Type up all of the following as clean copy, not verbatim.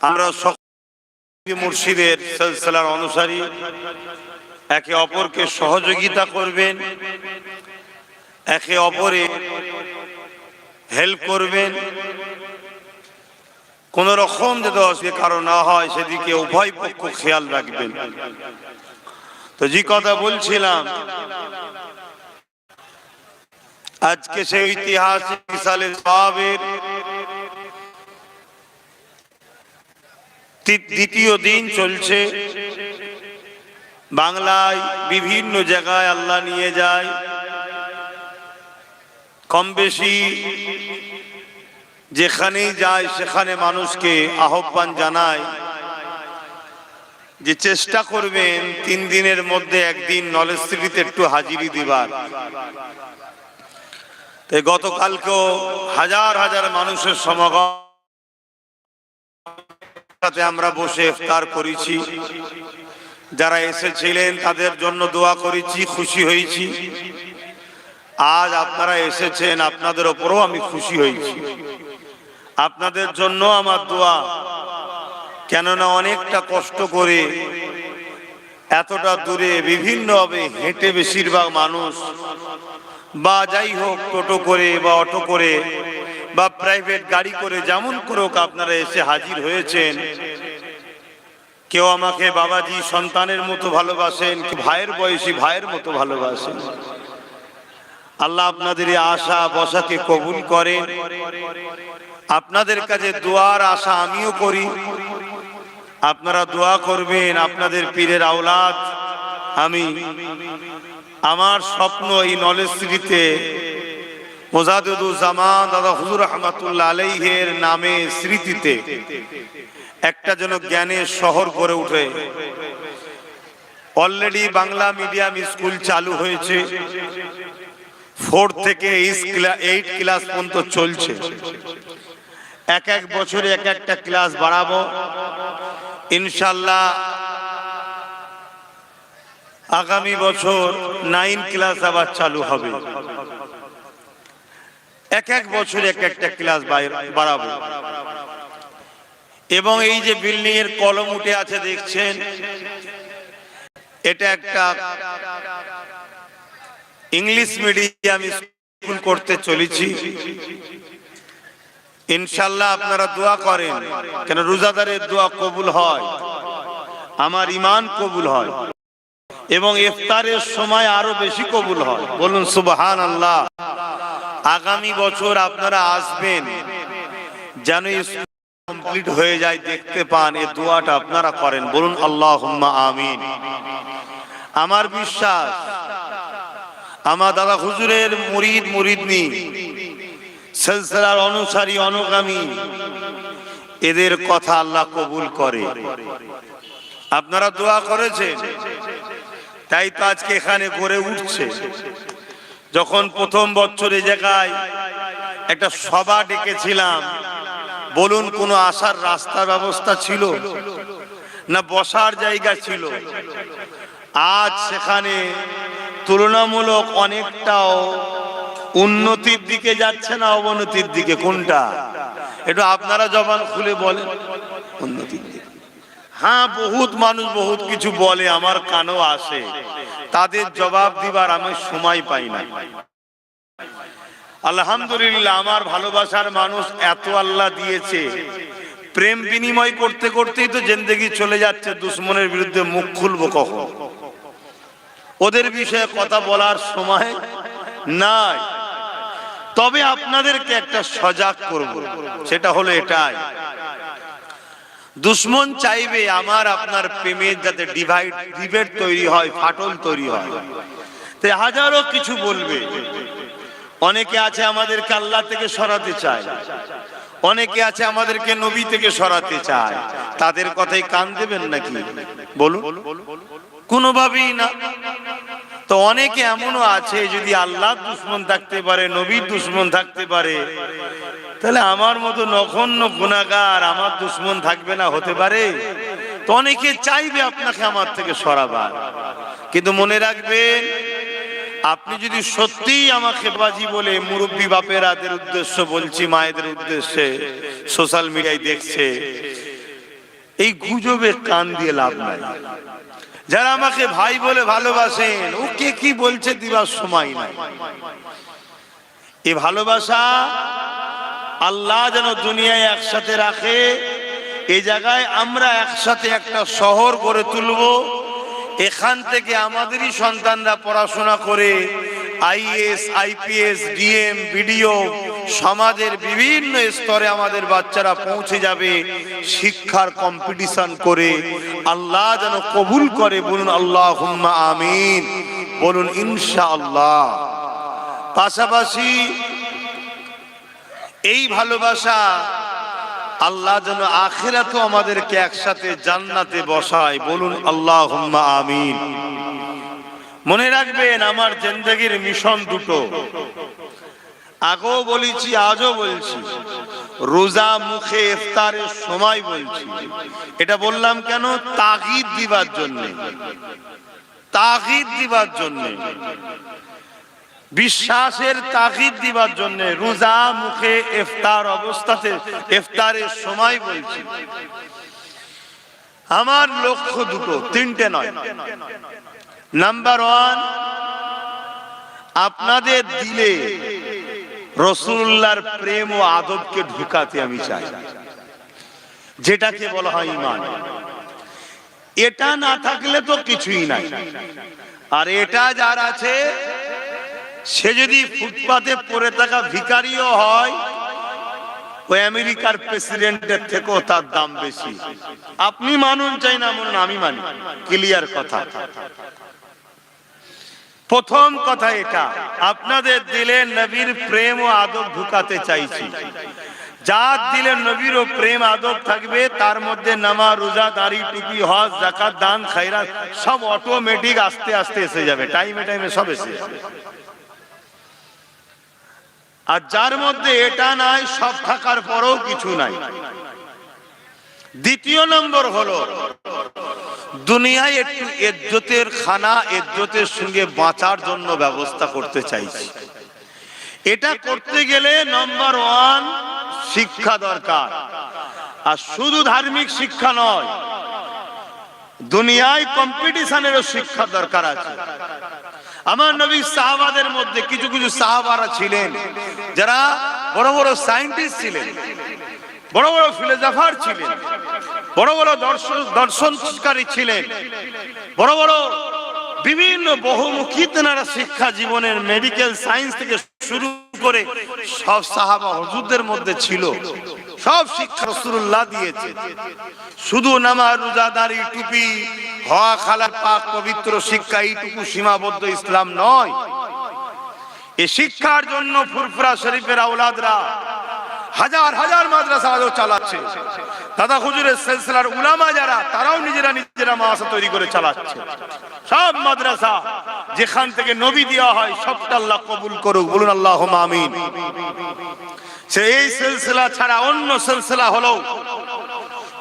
আমরা সকল মুর্শিদের সিলসিলার অনুসারী একে অপরকে সহযোগিতা করবেন, একে অপরে হেল্প করবেন, কোন রকম যাতে অসুবিধা কারো না হয় সেদিকে উভয় পক্ষ খেয়াল রাখবেন। তো যে কথা বলছিলাম, আজকে সেই ঐতিহাসিক সালে সওয়াবের দ্বিতীয় দিন চলছে। বাংলায় বিভিন্ন জায়গায় আল্লাহ নিয়ে যায়, কম বেশি যেখানেই যায় সেখানে মানুষকে আহ্বান জানায় যে চেষ্টা করবেন 3 দিনের মধ্যে একদিন নলেজ সিটিতে একটু হাজিরি দিবার। তাই গতকালকেও হাজার হাজার মানুষের সমাগম আমরা বসে ইফতার করেছি। যারা এসেছিলেন তাদের জন্য দোয়া করেছি, খুশি হয়েছি। আজ আপনারা এসেছেন, আপনাদের ওপরও আমি খুশি হয়েছি। আপনাদের জন্য আমার দোয়া, কেননা অনেকটা কষ্ট করে এতটা দূরে বিভিন্নভাবে হেঁটে বেশিরভাগ মানুষ, বা যাই হোক টোটো করে বা অটো করে বা প্রাইভেট গাড়ি করে, যেমন করুক আপনারা এসে হাজির হয়েছেন। কেউ আমাকে বাবাজি সন্তানের মতো ভালোবাসেন, কি ভাইয়ের বয়সী ভাইয়ের মতো ভালোবাসেন। আল্লাহ আপনাদের এই আশা বসাকে কবুল করেন। আপনাদের কাছে দোয়ার আশা আমিও করি, আপনারা দোয়া করবেন। আপনাদের পীরের আওলাদ আমি, আমার স্বপ্ন এই নলেজ সিটিতে মুজাদ্দিদুজ্জামান দাদা হুজুর রহমাতুল্লাহ আলাইহির নামে স্মৃতিতে একটা যেন জ্ঞানের শহর গড়ে ওঠে। অলরেডি বাংলা মিডিয়াম স্কুল চালু হয়েছে, 4 থেকে 8 ক্লাস পর্যন্ত চলছে। এক এক বছরে এক একটা ক্লাস বাড়াবো ইনশাআল্লাহ। আগামী বছর 9 ক্লাস আবার চালু হবে। এক এক বছরে এক একটা ক্লাস বাড়াবো। এবং এই যে বিল্ডিং এর কলম উঠে আছে দেখছেন, এটা একটা ইংলিশ মিডিয়াম স্কুল করতে চলেছি। ইনশাআল্লাহ আপনারা দোয়া করেন, কেন রোজাদারের দোয়া কবুল হয়, আমার ঈমান কবুল হয় এবং ইফতারের সময় আরো বেশি কবুল হয়। বলুন সুবহানাল্লাহ। আগামী বছর আপনারা আসবেন যেন কমপ্লিট হয়ে যায়, দেখতে পান, এই দোয়াটা আপনারা করেন। বলুন আল্লাহুম্মা আমিন। আমার বিশ্বাস আমার দাদা হুজুরের মুরিদ মুরিদনি, সিলসিলার অনুসারী অনুগামী, এদের কথা আল্লাহ কবুল করে। আপনারা দোয়া করেছেন, তাই তো আজকে এখানে গড়ে উঠছে। যখন প্রথম বছর এই জায়গায় একটা সভা ডেকেছিলাম, বলুন কোনো আসার রাস্তার ব্যবস্থা ছিল না, বসার জায়গা ছিল? আজ সেখানে তুলনামূলক অনেকটাও উন্নতির দিকে যাচ্ছে না অবনতির দিকে? কোনটা একটু আপনারা জবান খুলে বলেন। উন্নতির দিকে। হ্যাঁ, বহুত মানুষ বহুত কিছু বলে, আমার কানেও আসে, তাদের জবাব দিবার আমি সময় পাই না। আলহামদুলিল্লাহ, আমার ভালোবাসার মানুষ এত আল্লাহ দিয়েছে, প্রেম বিনিময় করতে করতেই তো জিন্দেগি চলে যাচ্ছে। দুশ্মনের বিরুদ্ধে মুখ খুলবো কখন? ওদের বিষয়ে কথা বলার সময় নাই। তবে আপনাদেরকে একটা সজাগ করব, সেটা হলো এটাই, দুশ্মন চাইবে আমার আপনার প্রেমের যাতে ডিবেট তৈরি হয়, ফাটল তৈরি হয়। তাই হাজারো কিছু বলবে। অনেকে আছে আমাদেরকে আল্লাহ থেকে সরাতে চায়, অনেকে আছে আমাদেরকে নবী থেকে সরাতে চায়। তাদের কথাই কান দেবেন নাকি? বলুন, কোনোভাবেই না। তো অনেকে এমনও আছে, যদি আল্লাহর দুশ্মন থাকতে পারে, নবীর দুশ্মন থাকতে পারে, তাহলে আমার মতো নগণ্য গুনাহগার আমার দুশ্মন থাকবে না? হতে পারে। তো অনেকে চাইবে আপনাকে আমার থেকে সরাবার, কিন্তু মনে রাখবেন, আপনি যদি সত্যিই আমাকে বাজি বলে, মুরব্বী বাপেরাদের উদ্দেশ্য বলছি, মায়েদের উদ্দেশ্যে, সোশ্যাল মিডিয়ায় দেখছে, এই গুজবে কান দিয়ে লাভ নাই। যারা আমাকে ভাই বলে ভালোবাসেন, ও কে কি বলছে দিবার সময় নাই। এই ভালোবাসা আল্লাহ যেন দুনিয়ায় একসাথে রাখে। এই জায়গায় আমরা একসাথে একটা শহর গড়ে তুলব। এখান থেকে আমাদেরই সন্তানরা পড়াশোনা করে আইএস, আইপিএস, ডিএম, বিডিও, সমাজের বিভিন্ন স্তরে আমাদের বাচ্চারা পৌঁছে যাবে শিক্ষার কম্পিটিশন করে। আল্লাহ যেন কবুল করে, বলুন আল্লাহুম্মা আমিন, বলুন ইনশাআল্লাহ। পাশাপাশি এই ভালোবাসা আল্লাহ যেন আখিরাতেও আমাদেরকে একসাথে জান্নাতে বসায়, বলুন আল্লাহুম্মা আমিন। মনে রাখবেন, আমার জিন্দেগির মিশন দুটো, আগেও বলেছি আজও বলছি, রোজা মুখে ইফতারের সময় বলছি। এটা বললাম কেন? তাগিদ দিবার জন্য, তাগিদ দিবার জন্য, বিশ্বাসের তাগিদ দিবার জন্য। রোজা মুখে ইফতার অবস্থাতে, ইফতারের সময় বলছি। আমার লক্ষ্য দুটো, তিনটে নয়। নাম্বার ওয়ান, আপনাদের দিলে রাসূলুল্লাহর প্রেম ও আদবকে ঢুকাতে আমি চাই, যেটাকে বলা হয় ঈমান। এটা না থাকলে তো কিছুই নাই। আর এটা যার আছে, সে যদি ফুটপাতে পড়ে থাকা ভিখারিও হয়, ওই আমেরিকার প্রেসিডেন্টের থেকেও তার দাম বেশি। আপনি মানুন চাই না মানুন, আমি মানি, ক্লিয়ার কথা। প্রথম কথা এটা, আপনাদের দিলে নবীর প্রেম ও আদব ঢুকাতে চাইছি। যার দিলে নবীর ও প্রেম আদব থাকবে, তার মধ্যে নামাজ, রোজা, দাড়ি, টুপি, হজ, যাকাত, দান, খায়রাত সব অটোমেটিক আস্তে আস্তে এসে যাবে, টাইমে টাইমে সব এসে যাবে। আর যার মধ্যে এটা নাই, সব থাকার পরেও কিছু নাই। দ্বিতীয় নম্বর হলো, দুনিয়ায় একটু ইজ্জতের খানা, ইজ্জতের সঙ্গে বাঁচার জন্য ব্যবস্থা করতে চাইছি। এটা করতে গেলে নাম্বার ওয়ান, শিক্ষা দরকার। আর শুধু ধার্মিক শিক্ষা নয়, দুনিয়ায় কম্পিটিশনেরও শিক্ষা দরকার আছে। আমার নবী সাহাবাদের মধ্যে কিছু কিছু সাহাবারা ছিলেন যারা বড় বড় সায়েন্টিস্ট ছিলেন, বড় বড় ফিলোসফার ছিলেন, বড় বড় দর্শনকারী ছিলেন, বড় বড় বিভিন্ন বহুমুখী তেনারা শিক্ষা জীবনের, মেডিকেল সায়েন্স থেকে শুরু করে সব সাহাবা হুজুরদের মধ্যে ছিল। সব শিক্ষা রাসূলুল্লাহ দিয়েছে। শুধু নামাজ, রোজা, দাড়ি, টুপি, হওয়া, খালা, পাক পবিত্র শিক্ষা, এইটুকু সীমাবদ্ধ ইসলাম নয়। এই শিক্ষার জন্য ফুরফুরা শরীফের আওলাদরা হাজার হাজার মাদ্রাসা আজও চালাচ্ছে। দাদা হুজুরের সিলসিলার উলামা যারা, তারাও নিজেরা নিজেরা মাদ্রাসা তৈরি করে চালাচ্ছে। সব মাদ্রাসা যেখান থেকে নবী দেওয়া হয়, সবটা আল্লাহ কবুল করুক, বলুন আল্লাহুম্মা আমিন। এই সিলসিলা ছাড়া অন্য সিলসিলা হলো,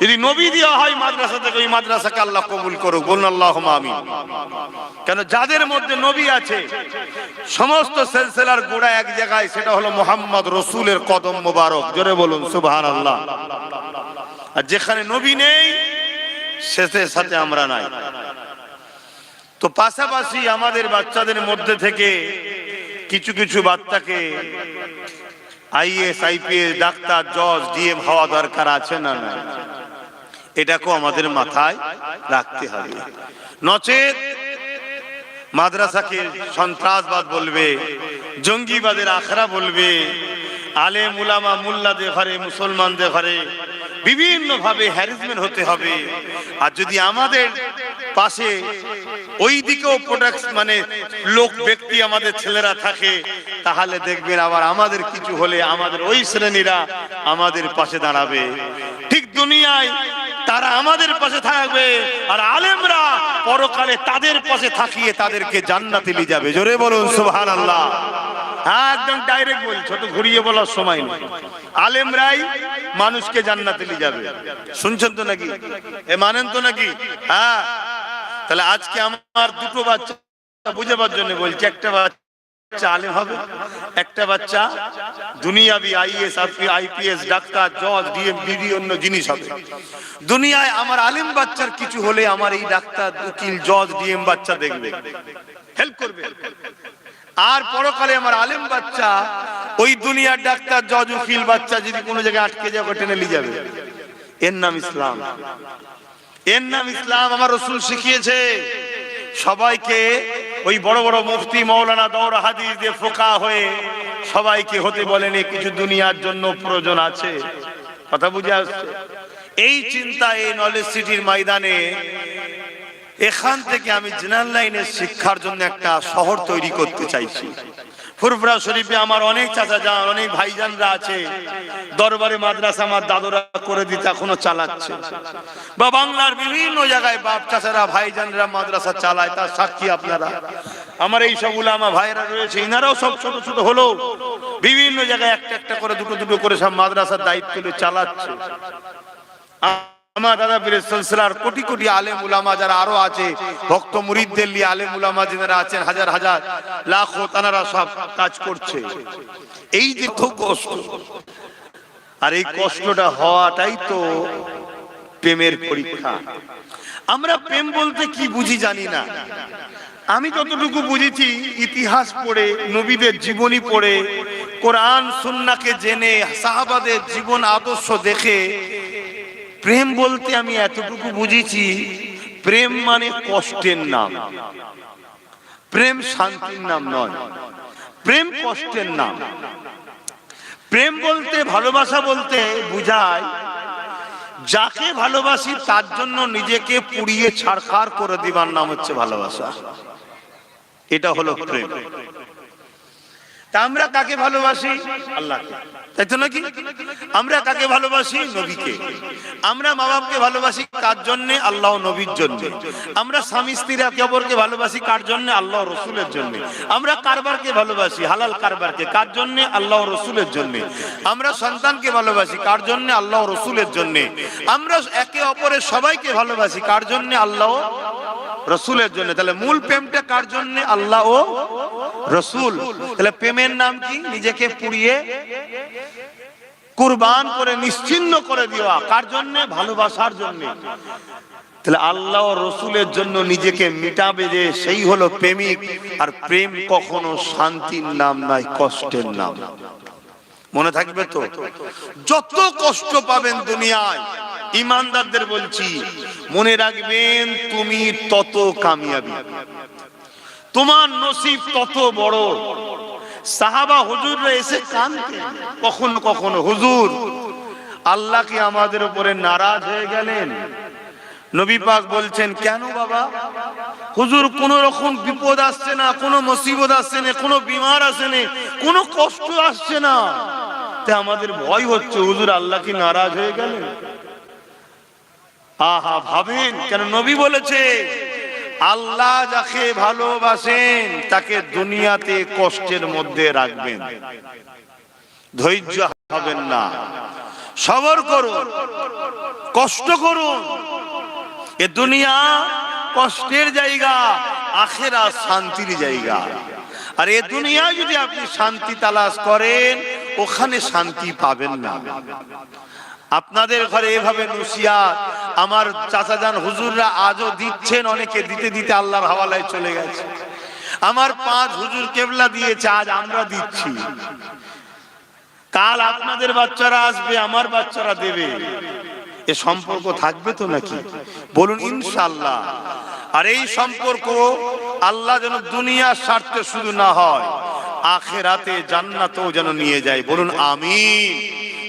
যদি নবী দেওয়া হয় মাদ্রাসা থেকে, ওই মাদ্রাসাকে আল্লাহ কবুল করুক, বলুন আল্লাহুম্মা আমিন। কেন? যাদের মধ্যে নবী আছে, সমস্ত সিলসিলার গোড়া এক জায়গায়, সেটা হলো মুহাম্মদ রাসূলের কদম মোবারক। জোরে বলুন সুবহানাল্লাহ। আর যেখানে নবী নেই, সেটার সাথে আমরা নাই। তো পাশাপাশি আমাদের বাচ্চাদের মধ্যে থেকে কিছু কিছু বাচ্চাকে আইএস, আইপিএস, ডাক্তার, জজ, ডিএম হওয়া দরকার আছে না? না, এটাকেও আমাদের মাথায় রাখতে হবে। নচেত মাদ্রাসাকে সন্ত্রাসবাদ বলবে, জঙ্গিবাদের আখড়া বলবে, আলেম উলামা মুল্লাদের ঘরে, মুসলমানদের ঘরে বিভিন্ন ভাবে হ্যারাসমেন্ট হতে হবে। আর যদি আমাদের পাশে ওই দিকেও প্রোডাক্ট মানে লোক ব্যক্তি আমাদের ছেলেরা থাকে, তাহলে দেখবেন আবার আমাদের কিছু হলে আমাদের ওই শ্রেণীরা আমাদের পাশে দাঁড়াবে। ঠিক দুনিয়ায় তারা আমাদের পাশে থাকবে, আর আলেমরা পরকালে তাদের পাশে থাকিয়ে তাদেরকে জান্নাতে নিয়ে যাবে। জোরে বলুন সুবহানাল্লাহ। হ্যাঁ, একদম ডাইরেক্ট বল, ছোট ঘুরিয়ে বলার সময় নেই। আলেমরাই মানুষকে জান্নাতে নিয়ে যাবে। শুনছেন তো নাকি? এ মানেন তো নাকি? হ্যাঁ। তাহলে আজকে আমার দুটো বাচ্চা বুঝাবার জন্য বলছি। একটা বাচ্চা বাচ্চা আলেম হবে, একটা বাচ্চা দুনিয়াবি আইএস আইপিএস ডাক্তার জজ ডিএম বিডি অন্য জিনিস হবে। দুনিয়ায় আমার আলেম বাচ্চার কিছু হলে আমার এই ডাক্তার উকিল জজ ডিএম বাচ্চা দেখবে, হেল্প করবে। আর পরকালে আমার আলেম বাচ্চা ওই দুনিয়ার ডাক্তার জজ উকিল বাচ্চা যদি কোনো জায়গায় আটকে যায় টেনে নিয়ে যাবে। এর নাম ইসলাম, এর নাম ইসলাম। আমার রাসূল শিখিয়েছে সবাইকে ওই বড় বড় মুফতি মাওলানা দৌরা হাদিস দিয়ে ফোকা হয়ে সবাইকে হতে বলেনি, কিছু দুনিয়ার জন্য প্রয়োজন আছে। কথা বুঝে আসছে? এই চিন্তা এই নলেজ সিটির ময়দানে এখান থেকে আমি জেনারেল লাইনের শিক্ষার জন্য একটা শহর তৈরি করতে চাইছি। ফুরফুরা শরীফে আমার অনেক চাচা যান, অনেক ভাইজানরা আছে, দরবারে মাদ্রাসা আমার দাদুরা করে দিতে এখনো চালাচ্ছে, বা বাংলার বিভিন্ন জায়গায় বাপ চাচারা ভাইজানরা মাদ্রাসা চালায়, তার সাক্ষী আপনারা। আমার এই সব উলামা ভাইরা রয়েছে, ইনারাও সব ছোট ছোট হলেও বিভিন্ন জায়গায় একটা একটা করে দুটো দুটো করে সব মাদ্রাসার দায়িত্ব চালাচ্ছে। আমার দাদা পীরের সিলসিলার কোটি কোটি আলেম উলামা যারা আরো আছে, ভক্ত মুরিদদের নিয়ে আলেম উলামা যারা আছেন হাজার হাজার লাখো, তারা সব কাজ করছে। এই যে তো কষ্ট, আর এই কষ্টটা হওয়াটাই তো প্রেমের পরীক্ষা। আমরা প্রেম বলতে কি বুঝি জানি না। আমি যতটুকু বুঝেছি ইতিহাস পড়ে, নবীদের জীবনী পড়ে, কোরআন সুন্নাহকে জেনে, সাহাবাদের জীবন আদর্শ দেখে প্রেম বলতে আমি এতটুকু বুঝেছি, প্রেম মানে কষ্টের নাম, প্রেম শান্তির নাম নয়, প্রেম কষ্টের নাম। প্রেম বলতে, ভালোবাসা বলতে বুঝায় যাকে ভালোবাসি তার জন্য নিজেকে পুড়িয়ে ছারখার করে দিবার নাম হচ্ছে ভালোবাসা। এটা হলো প্রেম। তা আমরা কাকে ভালোবাসি? আল্লাহকে, তাই তো নাকি? আমরা কাকে ভালোবাসি? নবীকে। আমরা মা বাপকে ভালোবাসি কার জন্য? আল্লাহ নবীর জন্য। আমরা স্বামী স্ত্রীরা একে অপরকে ভালোবাসি কার জন্য? আল্লাহ রসুলের জন্য। আমরা কারবারকে ভালোবাসি, হালাল কারবারকে, কার জন্য? আল্লাহ রসুলের জন্য। আমরা সন্তানকে ভালোবাসি কার জন্য? আল্লাহ রসুলের জন্য। আমরা একে অপরের সবাইকে ভালোবাসি কার জন্য? আল্লাহ রসুলের জন্য। তাহলে মূল প্রেমটা কার জন্য? আল্লাহ ও রসুল। তাহলে প্রেমের নাম কি? নিজেকে পুড়িয়ে কুরবান করে নিশ্চিহ্ন করে দেওয়া। কার জন্য? ভালোবাসার জন্য। তাহলে আল্লাহ ও রসুলের জন্য নিজেকে মিটাবে যে, সেই হলো প্রেমিক। আর প্রেম কখনো শান্তির নাম নয়, কষ্টের নাম। মনে থাকবে তো? যত কষ্ট পাবেন দুনিয়ায়, ইমানদারদের বলছি, মনে রাখবেন তুমি তত কামিয়াবি, তোমার নসিব তত বড়। সাহাবা হুজুররা এসে কাঁদতেন কখনো কখনো, হুজুর আল্লাহ কি আমাদের উপরে নারাজ হয়ে গেলেন? নবী পাক বলছেন, কেন বাবা? হুজুর কোন রকম বিপদ আসছে না, কোনো মুসিবত আসছে না, কোনো বিমার আসছে না, কোনো কষ্ট আসছে না, তা আমাদের ভয় হচ্ছে হুজুর আল্লাহ কি নারাজ হয়ে গেলেন? আহা, ভাবেন কেন? নবী বলেছে আল্লাহ যাকে ভালোবাসেন তাকে দুনিয়াতে কষ্টের মধ্যে রাখবেন। ধৈর্য হবেন না, সবর করুন, কষ্ট করুন। এ দুনিয়া কষ্টের জায়গা, আখিরাত শান্তির জায়গা। আর এ দুনিয়া যদি আপনি শান্তি তালাশ করেন, ওখানে শান্তি পাবেন না। আপনাদের ঘরে এভাবে নসিহত আমার চাচাজান হুজুররা আজও দিচ্ছেন, অনেকে দিতে দিতে আল্লাহর হাওয়ালায় চলে গেছে। আমার 5 হুজুর কেবলা দিয়েছে, আজ আমরা দিচ্ছি। কাল আপনাদের বাচ্চারা আসবে, আমার বাচ্চারা দেবে। এ সম্পর্ক থাকবে তো নাকি? বলুন ইনশাআল্লাহ। আর এই সম্পর্ক আল্লাহ যেন দুনিয়ার স্বার্থে শুধু না হয়, আখিরাতে জান্নাতেও যেন নিয়ে যায়। বলুন আমিন।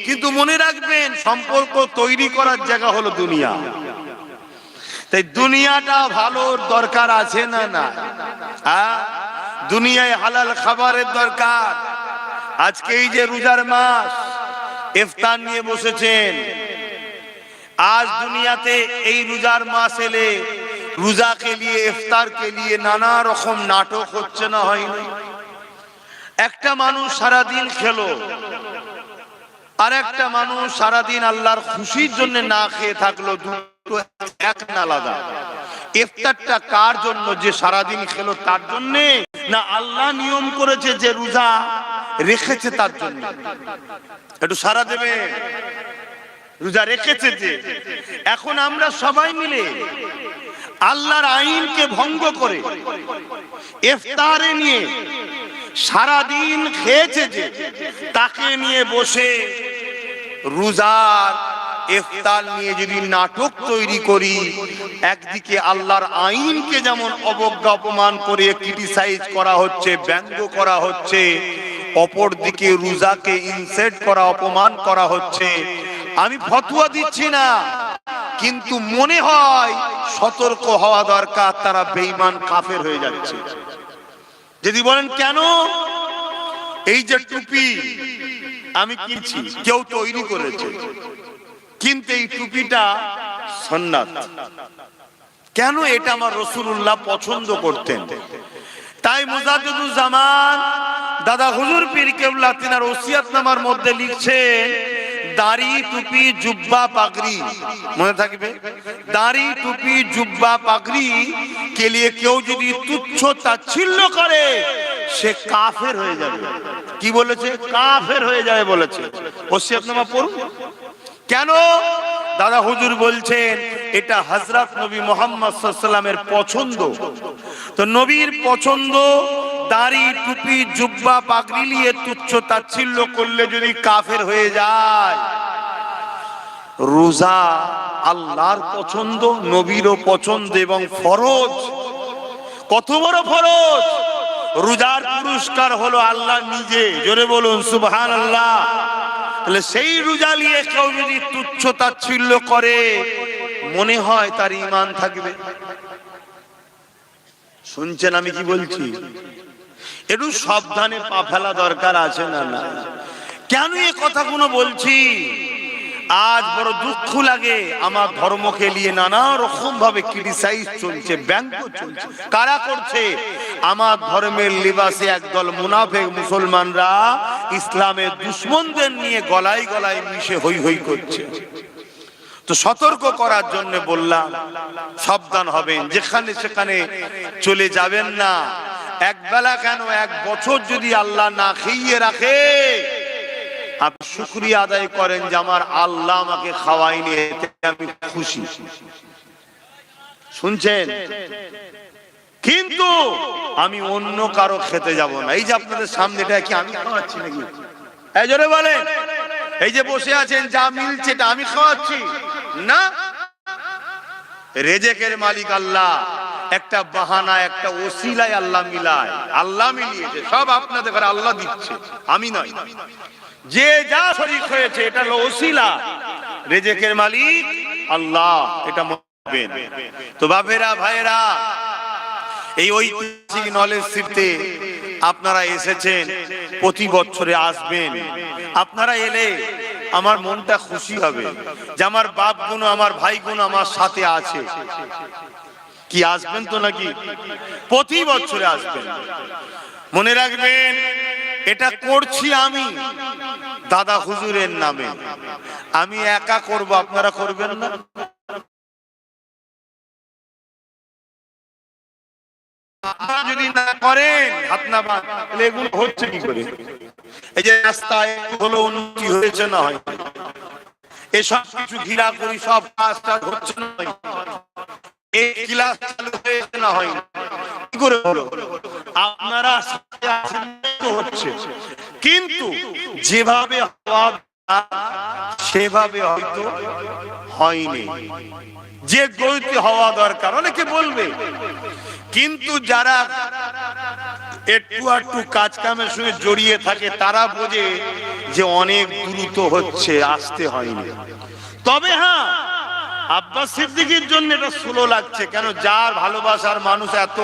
কিন্তু মনে রাখবেন, সম্পর্ক তৈরি করার জায়গা হলো দুনিয়া। তাই দুনিয়াটা ভালোর দরকার আছে না? না, দুনিয়ায় হালাল খাবারের দরকার। আজকে এই যে রোজার মাস, ইফতার নিয়ে বসেছেন। আজ দুনিয়াতে এই রোজার মাস এলে রোজাকে নিয়ে, ইফতারকে নিয়ে নানা রকম নাটক হচ্ছে না, হয়নি? একটা মানুষ সারাদিন খেলো, আর একটা মানুষ সারাদিন আল্লাহর খুশির জন্য না খেয়ে থাকলো, দুটো এক না আলাদা। ইফতারটা কার জন্য? যে সারাদিন খেলো তার জন্য, না আল্লাহ নিয়ম করেছে যে রোজা রেখেছে তার জন্য? একটু সারা দেবে। রোজা রেখেছে যে, এখন আমরা সবাই মিলে আল্লাহর আইনকে ভঙ্গ করে ইফতারে নিয়ে সারাদিন খেয়েছে যে, তাকে নিয়ে বসে রোজার ইফতার নিয়ে যদি নাটক তৈরি করি, একদিকে আল্লাহর আইনকে যেমন অবজ্ঞা অপমান করে ক্রিটিসাইজ করা হচ্ছে, ব্যঙ্গ করা হচ্ছে, অপরদিকে রোজাকে ইনসাল্ট করা, অপমান করা হচ্ছে। আমি ফতোয়া দিচ্ছি না, কিন্তু মনে হয় সতর্ক হওয়া দরকার, তারা বেঈমান কাফের হয়ে যাচ্ছে। যদি বলেন কেন? এই যে টুপি আমি কিনছি, কেউ তৈরি করেছে, কিন্তু এই টুপিটা সুন্নাত। কেন? এটা আমার রাসূলুল্লাহ পছন্দ করতেন। তাই মুজাদ্দিদুল জামান দাদা হুজুর পীর কেবলা তিনার ওসিয়াতনামার মধ্যে লিখছেন, দাড়ি টুপি জুব্বা পাগড়ি, মনে থাকবে, দাড়ি টুপি জুব্বা পাগড়ি কে লিয়ে কেউ যদি তুচ্ছ তাচ্ছিল্য করে, সে কাফের হয়ে যাবে। কি বলেছে? কাফের হয়ে যাবে বলেছে। ওসিয়াতনামা পড়ুন। কেন? দাদা হুজুর বলছেন এটা হযরত নবী মুহাম্মদ সাল্লাল্লাহু আলাইহি ওয়াসাল্লামের পছন্দ। তো নবীর পছন্দ দাড়ি টুপি জুব্বা পাগড়ি নিয়ে তুচ্ছ তাচ্ছিল্য করলে যদি কাফের হয়ে যায়, রোজা আল্লাহর পছন্দ, নবীরও পছন্দ এবং ফরজ। কত বড় ফরজ! রোজার পুরস্কার হলো আল্লাহ নিজে। জোরে বলুন সুবহানাল্লাহ। তাহলে সেই রোজা নিয়ে কেউ যদি তুচ্ছ তাচ্ছিল্য করে, মনে হয় তার ঈমান থাকবে? শুনছেন আমি কি বলছি? একটু সাবধানে পা ফেলা দরকার আছে না? না কেন এই কথাগুলো বলছি? আজ বড় দুঃখ লাগে, আমার ধর্মকে নিয়ে নানা রকম ভাবে ক্রিটিসাইজ চলছে, ব্যঙ্গ চলছে। কারা করছে? আমার ধর্মের লিবাসে একদল মুনাফিক মুসলমানরা ইসলামের দুশমনদের নিয়ে গলায় গলায় মিশে হই হই করছে। তো সতর্ক করার জন্য বললাম, সাবধান হবেন, যেখানে সেখানে চলে যাবেন না। এক বেলা কেন, এক বছর যদি আল্লাহ না খাইয়ে রাখে, আপনি শুকরিয়া আদায় করেন যে আমার আল্লাহ আমাকে খাওয়ায়নি, এতে আমি খুশি। শুনছেন? কিন্তু আমি অন্য কারো খেতে যাব না। এই যে আপনাদের সামনে, এটা কি আমি খাওয়াচ্ছি নাকি? এই জোরে বলেন। এই যে বসে আছেন, যা মিলছে এটা আমি খাওয়াচ্ছি না। রেজেকের মালিক আল্লাহ। একটা বাহানা, একটা ওসিলায় আল্লাহ মিলায়, আল্লাহ মিলিয়েছে। সব আপনাদের ঘরে আল্লাহ দিচ্ছে, আমি নয়। যে যা শরীক হয়েছে এটা হলো ওসিলা, রেজেকের মালিক আল্লাহ, এটা মনে রাখবেন। তো বাপেরা ভাইয়েরা, এই ঐতিহাসিক নলেজ শিখতে আপনারা এসেছেন, প্রতি বছরে আসবেন। আপনারা এলে আমার মনটা খুশি হবে যে আমার বাপ গুণ, আমার ভাই গুণ আমার সাথে আছে। কি আসবেন তো নাকি? প্রতি বছরে আসবেন। মনে রাখবেন, এটা করছি আমি দাদা হুজুরের নামে। আমি একা করব, আপনারা করবেন না? আপনারা যদি না করেন, হাত না বাঁধ, তাহলে এগুলো হচ্ছে কি করে? এই যে রাস্তায় হলো উন্নতি হয়েছে না হয়, এসব কিছু ঘিরা করি, সব কাজটা হচ্ছে না হয়, এই ক্লাস চালু হয়েছে না হয়, কি করে হলো? আপনারা হচ্ছে, কিন্তু যেভাবে হওয়া সেভাবে হয়তো হয়নি। যে গতিতে হওয়া দরকার, অনেকে বলবে, কিন্তু যারা একটু একটু কাজ কামের সঙ্গে জড়িয়ে থাকে তারা বোঝে যে অনেক দ্রুত হচ্ছে, আসতে হয়নি। তবে হ্যাঁ, আব্বাস সিদ্দিকীর জন্য এটা স্লো লাগছে। কেন? যার ভালোবাসার মানুষ এত,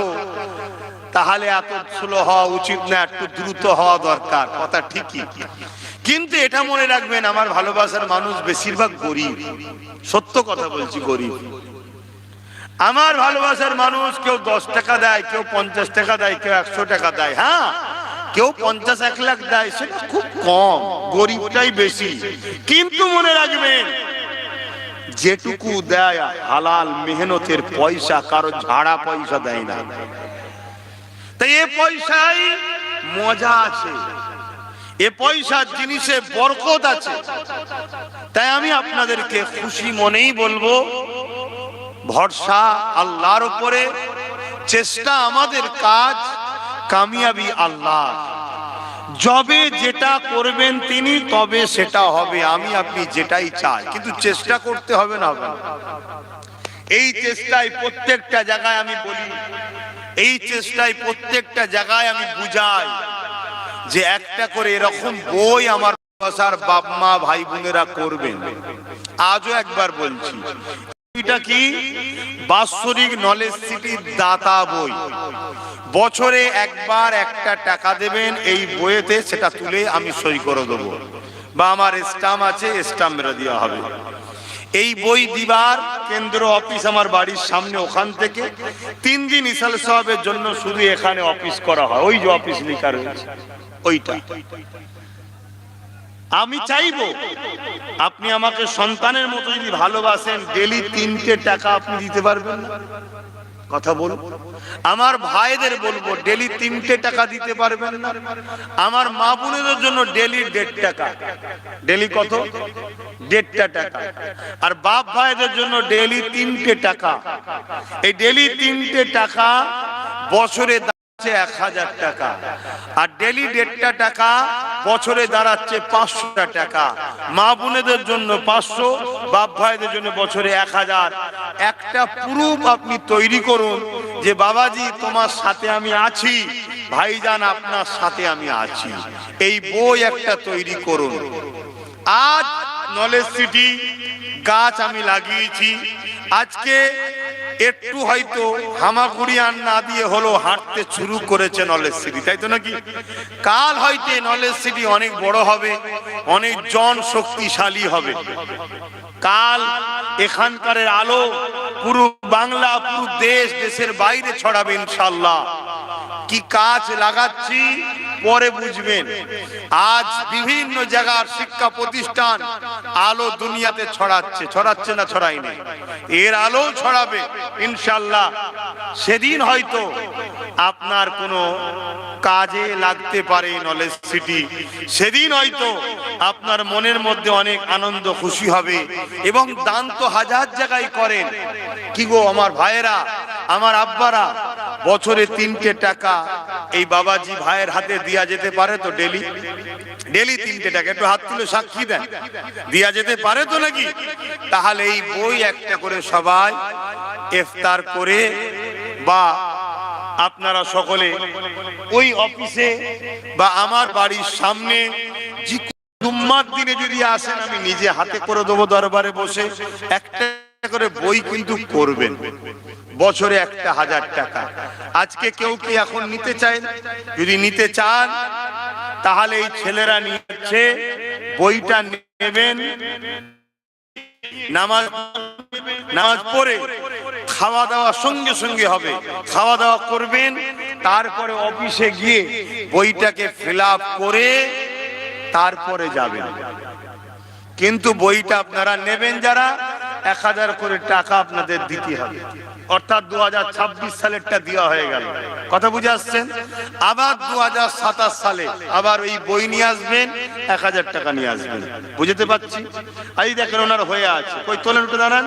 তাহলে এত স্লো হওয়া উচিত না, একটু দ্রুত হওয়া দরকার। কথা ঠিকই, কিন্তু এটা মনে রাখবেন, আমার ভালোবাসার মানুষ বেশিরভাগ গরিব। সত্য কথা বলছি, গরিব। আমার ভালোবাসার মানুষ কেউ 10 টাকা দেয়, কেউ 50 টাকা দেয়, কেউ 100 টাকা দেয়। হ্যাঁ, কেউ 50-1 লাখ দেয়, সেটা খুব কম, গরিবটাই বেশি। কিন্তু মনে রাখবেন, যেটুকু দেয় হালাল মেহনতের পয়সা, কারো ঝাড়া পয়সা দেয় না। তাই এ পয়সায় মজা আছে, এ পয়সার জিনিসে বরকত আছে। তাই আমি আপনাদেরকে খুশি মনেই বলবো, ভরসা আল্লাহর উপরে, চেষ্টা আমাদের কাজ, কামিয়াবি আল্লাহ। যবে যেটা করবেন তিনি তবে সেটা হবে। আমি আপনি যেটাই চাই, কিন্তু চেষ্টা করতে হবে না, হবে না। এই চেষ্টায় প্রত্যেকটা জায়গায় আমি বলি, এই চেষ্টায় প্রত্যেকটা জায়গায় আমি বুঝাই যে একটা করে এরকম বই আমার ভাষার বাপ মা ভাই বোনেরা করবেন। আজও একবার বলছি, এটা কি বাৎসরিক নলেজ সিটির দাতা বই। বছরে একবার একটা টাকা দেবেন, এই বইয়েতে সেটা তুলে আমি সই করে দেবো, বা আমার স্টাম্প আছে, স্টাম্প মেরে দেওয়া হবে। এই বই দিবার কেন্দ্র অফিস আমার বাড়ির সামনে, ওখান থেকে 3 দিন ইসাল সাহেবের জন্য শুধু এখানে অফিস করা হয়। ওই যে অফিস লেখা রয়েছে ওইটা। আমি চাইবো আপনি আমাকে সন্তানের মতো যদি ভালোবাসেন, ডেলি 3টে টাকা আপনি দিতে পারবেন না? কথা বলুন। আমার ভাইদের বলবো, ডেলি 3টে টাকা দিতে পারবেন না? আমার মা বোনেদের জন্য ডেলি 1.5 টাকা। ডেলি কত? 1.5 টাকা। আর বাপ ভাইদের জন্য ডেলি 3টে টাকা। এই ডেলি 3টে টাকা বছরে 1000 টাকা। আর ডেলি 1.5 টাকা বছরে দাঁড়াচ্ছে 500 টাকা। মা বোনেদের জন্য 500, বাপ ভাইদের জন্য বছরে 1000। একটা প্রুফ আপনি তৈরি করুন যে বাবাজি তোমার সাথে আমি আছি, ভাইজান আপনার সাথে আমি আছি। এই বই একটা তৈরি করুন। আজ নলেজ সিটি গাছ আমি লাগিয়েছি। আজকে একটু হয়তো হামাগুড়িয়ান না দিয়ে হলো হাঁটতে শুরু করেছে নলেজ সিটি, তাই তো নাকি? কাল হয়তো নলেজ সিটি অনেক বড় হবে, অনেক জন শক্তিশালী হবে। কাল এখানকার আলো পুরো বাংলা, পুরো দেশ, দেশের বাইরে ছড়াবে ইনশাআল্লাহ। কি কাজ লাগাচ্ছি পরে বুঝবেন। আজ বিভিন্ন জায়গার শিক্ষা প্রতিষ্ঠান আলো দুনিয়াতে ছড়াচ্ছে, ছড়াচ্ছে না ছড়ায়নি? এর আলো ছড়াবে ইনশাআল্লাহ। সেদিন হয়তো আপনার কোনো কাজে লাগতে পারে নলেজ সিটি। সেদিন হয়তো আপনার মনের মধ্যে অনেক আনন্দ খুশি হবে। এবং দান তো হাজার জায়গায় করেন। কি গো আমার ভাইয়েরা, আমার আব্বারা, বছরে 3টে টাকা এই বাবাজি ভাইয়ের হাতে দিয়া যেতে পারে তো? ডেলি 3টে টাকা, একটু হাত তুলে সাক্ষী দেন, দিয়া যেতে পারে তো নাকি? তাহলে এই বই একটা করে সবাই ইফতার করে, বা আপনারা সকলে ওই অফিসে বা আমার বাড়ির সামনে জুম্মার দিনে যদি আসেন, আমি নিজে হাতে করে দেবো দরবারে বসে। একটা করে বই কিন্তু করবেন, বছরে 1000 টাকা। আজকে কেউ কি এখন নিতে চায়? যদি নিতে চান তাহলে এই ছেলেরা নিচ্ছে, বইটা নেবেন, নামাজ পড়ে খাওয়া দাওয়া সঙ্গে সঙ্গে হবে, খাওয়া দাওয়া করবেন, তারপরে অফিসে গিয়ে বইটাকে ফিল আপ করে তারপরে যাবেন। কিন্তু বইটা আপনারা নেবেন যারা, 1000 করে টাকা আপনাদের দিতে হবে। অর্থাৎ 2026 সালেরটা দেওয়া হয়ে গেল। কথা বুঝে আসছেন? আবার 2027 সালে আবার ওই বই নিয়ে আসবেন, 1000 টাকা নিয়ে আসবেন। বুঝতে পারছি? এই দেখেন ওনার হয়ে আছে। কই তোলেন, উঠে দাঁড়ান,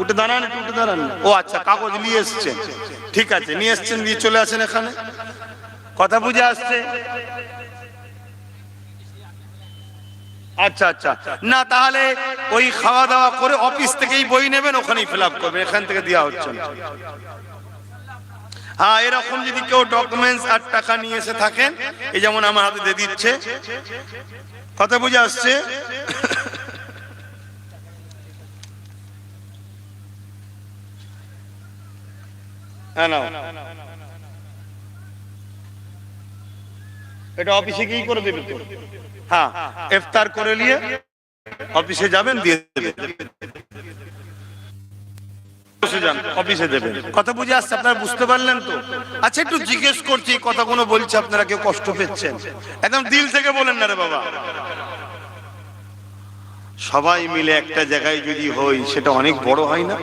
উঠে দাঁড়ান, একটু উঠে দাঁড়ান। ও আচ্ছা, কাগজ নিয়ে এসছেন, ঠিক আছে, নিয়ে এসছেন, দিয়ে চলে আসেন এখানে। কথা বুঝে আসছে? আচ্ছা আচ্ছা, না তাহলে ওই খাওয়া দাওয়া করে অফিস থেকেই বই নেবেন, ওখানেই ফিল আপ করবেন, এখান থেকে দেওয়া হচ্ছে না। হ্যাঁ, এরকম যদি কেউ ডকুমেন্টস আর টাকা নিয়ে এসে থাকেন, এই যেমন আমার হাতে দিয়ে দিচ্ছে। কথা বুঝে আসছে? এটা অফিসে গিয়ে করে দেবে তো? হ্যাঁ, ইফতার করে নিয়ে অফিসে যাবেন, দিয়ে দেবেন, অফিসে দেবেন। কথা বুঝে আসছে? আপনারা বুঝতে পারলেন তো? আচ্ছা, একটু জিজ্ঞেস করছি, কথা কোনো বলছে, আপনারা কেউ কষ্ট পেয়েছেন? একদম দিল থেকে বলেন না রে বাবা। সবাই মিলে একটা জায়গায় যদি হই সেটা অনেক বড় হয় না?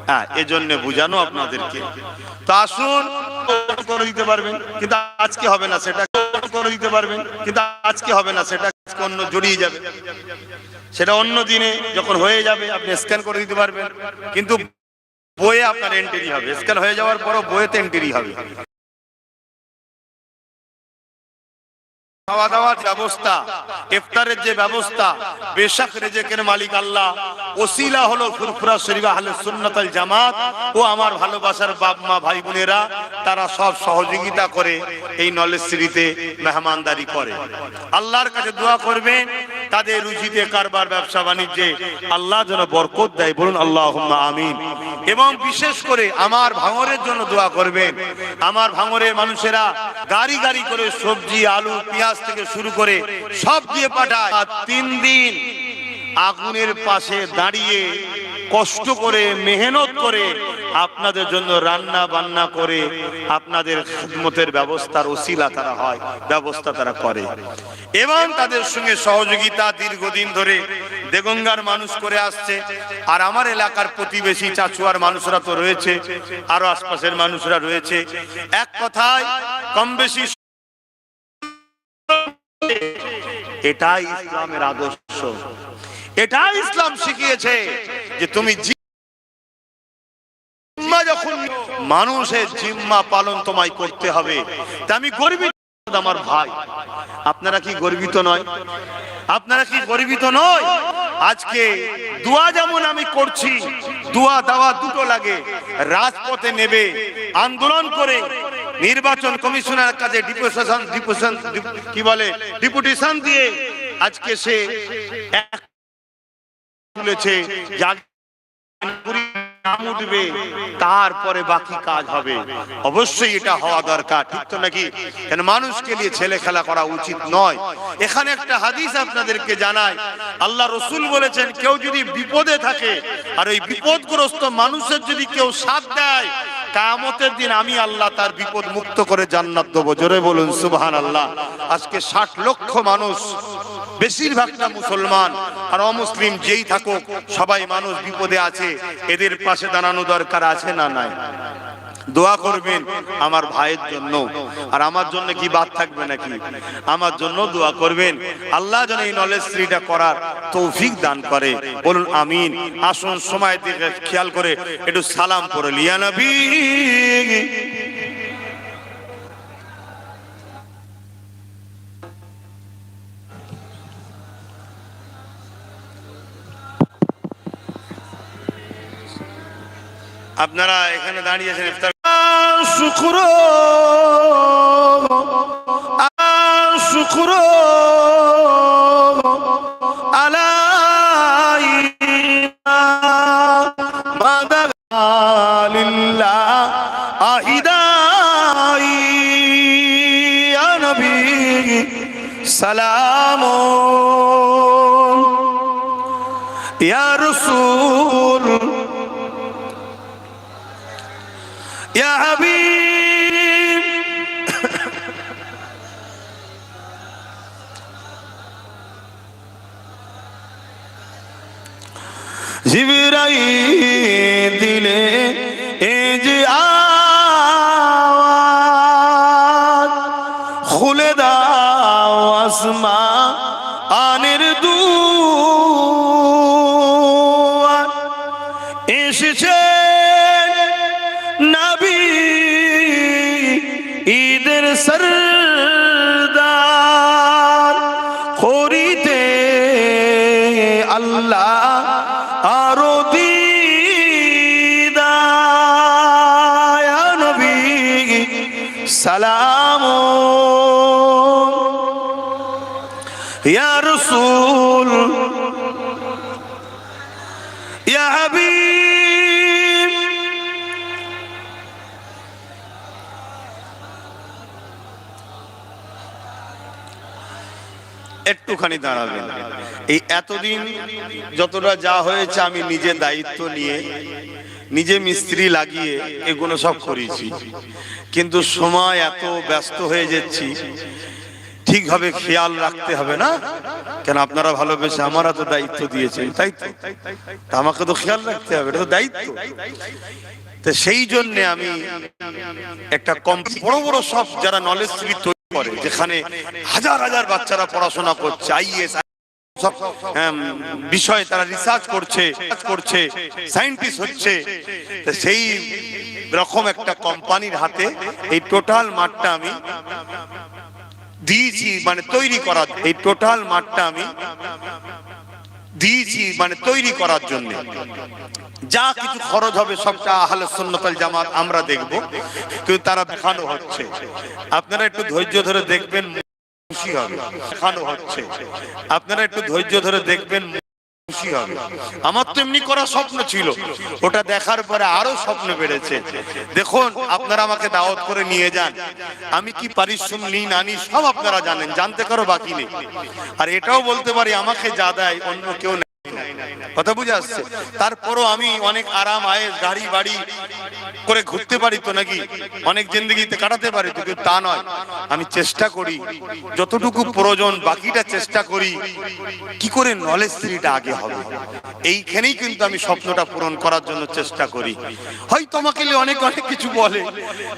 হ্যাঁ, এজন্য বুঝানো আপনাদেরকে। তো আসুন, করে দিতে পারবেন কিন্তু আজকে হবে না, সেটা করে দিতে পারবেন কিন্তু আজকে হবে না, সেটা অন্য জড়িয়ে যাবে, সেটা অন্য দিনে যখন হয়ে যাবে আপনি স্ক্যান করে দিতে পারবেন, কিন্তু বইয়ে আপনার এন্ট্রি হবে, স্ক্যান হয়ে যাওয়ার পরও বইয়েতে এন্ট্রি হবে। খাওয়া দাওয়ার ব্যবস্থা, ইফতারের যে ব্যবস্থা, বেশক রিজিকের মালিক আল্লাহ, ওসিলা হলো ফুরফুরা শরীফ আহলে সুন্নাত ওয়াল জামাত ও আমার ভালোবাসার বাপ মা ভাই বোনেরা, তারা সব সহযোগিতা করে এই নলেজ সিটিতে মেহমানদারি করে। আল্লাহর কাছে দোয়া করবেন তাদের রুজিতে, কারবার, ব্যবসা বাণিজ্যে আল্লাহ যেন বরকত দেয়, বলুন আল্লাহুম্মা আমিন। এবং বিশেষ করে আমার ভাঙরের জন্য দোয়া করবেন। আমার ভাঙরের মানুষেরা গাড়ি গাড়ি করে সবজি, আলু, পেঁয়াজ থেকে শুরু করে সব দিয়ে পাঠায়। 3 দিন আগুনের পাশে দাঁড়িয়ে কষ্ট করে মেহনত করে আপনাদের জন্য রান্না বান্না করে আপনাদের খিদমতের ব্যবস্থার ওসিলা তারা হয়, ব্যবস্থা তারা করে। এবং তাদের সঙ্গে সহযোগিতা দীর্ঘদিন ধরে দেগঙ্গার মানুষ করে আসছে। আর আমার এলাকার প্রতিবেশী চাচুয়ার মানুষরা তো রয়েছে, আরো আশপাশের মানুষরা রয়েছে। এক কথায় কম বেশি এটাই ইসলামের আদর্শ, এটাই ইসলাম শিখিয়েছে যে তুমি জিম্মা, যখন মানুষের জিম্মা পালন তোমায় করতে হবে। তা আমি গর্বিত আমার ভাই, আপনারা কি গর্বিত নয়? আপনারা কি গর্বিত নয়? আজকে দোয়া যেমন আমি করছি, দোয়া দেওয়া দুটো লাগে। রাজপথে নেবে আন্দোলন করে নির্বাচন কমিশনের কাছে ডিপুটেশন দিয়ে আজকে সে তুলেছে, উঠবে, তারপরে বাকি কাজ হবে। অবশ্যই এটা হওয়া দরকার, ঠিক তো নাকি? কেন মানুষকে নিয়ে ছেলে খেলা করা উচিত নয়। এখানে একটা হাদিস আপনাদেরকে জানাই, আল্লাহ রসুল বলেছেন কেউ যদি বিপদে থাকে আর ওই বিপদগ্রস্ত মানুষের যদি কেউ সাথ দেয়, কিয়ামতের দিন আমি আল্লাহ তার বিপদ মুক্ত করে জান্নাত দেবো। জোরে বলুন সুবহানাল্লাহ। আজকে 60 লক্ষ মানুষ, বেশিরভাগটা মুসলমান আর অমুসলিম যেই থাকুক, সবাই মানুষ বিপদে আছে। এদের পাশে দাঁড়ানো দরকার আছে না নাই? দোয়া করবেন আমার ভাইয়ের জন্য। আর আমার জন্য কি বাদ থাকবে নাকি? আমার জন্য দোয়া করবেন, আল্লাহ যেন এই নলেজ সিটিটা করার তৌফিক দান করে, বলুন আমিন। আসুন সময় দিকে খেয়াল করে একটু সালাম পড়ে লিয়া নবী। আপনারা এখানে দাঁড়িয়েছেন, ইফতার শুকর শুকর আলাইনা মাদালিল্লাহ আহিদাই ইয়া নবী সালাম ইয়া রাসূল ইয়া হাবিব। জিবরাইল দিলে এ যে আওয়াজ, খুলে দাও আসমানের দুয়ার, এসেছে নবী ঈদের সরদার, করিতে আল্লাহ আরো দিদার। ইয়া নবী সালাম ইয়া রাসূল ইয়া হাবিব। একটুখানি দাঁড়াবেন। এই এতদিন যতটা যা হয়েছে আমি নিজে দায়িত্ব নিয়ে নিজে মিস্ত্রি লাগিয়ে এগুলো সব করেছি, কিন্তু সময় এত ব্যস্ত হয়ে যাচ্ছি, ঠিকভাবে খেয়াল রাখতে হবে না? কেন আপনারা ভালোবেসে আমারা তো দায়িত্ব দিয়েছেন, তাই তো, আমাকে তো খেয়াল রাখতে হবে, এটা তো দায়িত্ব। তো সেই জন্য আমি একটা কম বড় বড় সব যারা নলেজ তৈরি করে, যেখানে হাজার হাজার বাচ্চারা পড়াশোনা করছে, আইএস সব বিষয়ে তারা রিসার্চ করছে, সায়েন্টিস্ট হচ্ছে, তো সেই রকম একটা কোম্পানির হাতে এই টোটাল মাঠটা আমি দিয়েছি, মানে তৈরি করার, এই টোটাল মাঠটা আমি দিয়েছি মানে তৈরি করার জন্য। যা কিছু খরচ হবে সবটা আহলে সুন্নাত ওয়াল জামাত আমরা দেখব, কিন্তু তারা দেখানো হচ্ছে, আপনারা একটু ধৈর্য ধরে দেখবেন, খুশি হবে। দেখানো হচ্ছে, আপনারা একটু ধৈর্য ধরে দেখবেন, খুশি হবে। আমার তো এমনি করা স্বপ্ন ছিল, ওটা দেখার পরে আরো স্বপ্ন বেড়েছে। দেখুন, আপনারা আমাকে দাওয়াত করে নিয়ে যান, আমি কি পারিশ্রমিক নিই না নিই সব আপনারা জানেন, জানতে কারো বাকি নেই। আর এটাও বলতে পারি আমাকে যা দেয় অন্য কেউ নেই, কথা বুঝে আসছে। তারপরও আমি অনেক আরাম আয়েস গাড়ি বাড়ি করে ঘুরতে পারি তো নাকি, অনেক জিন্দগিতে কাটাতে পারি তো, কিন্তু তা নয়। আমি চেষ্টা করি যতটুকু প্রয়োজন, বাকিটা চেষ্টা করি কি করে নলেজ থ্রিটা আগে হবে, এইখানেই কিন্তু আমি স্বপ্নটা পূরণ করার জন্য চেষ্টা করি। হয়তো আমাকে অনেক অনেক কিছু বলে,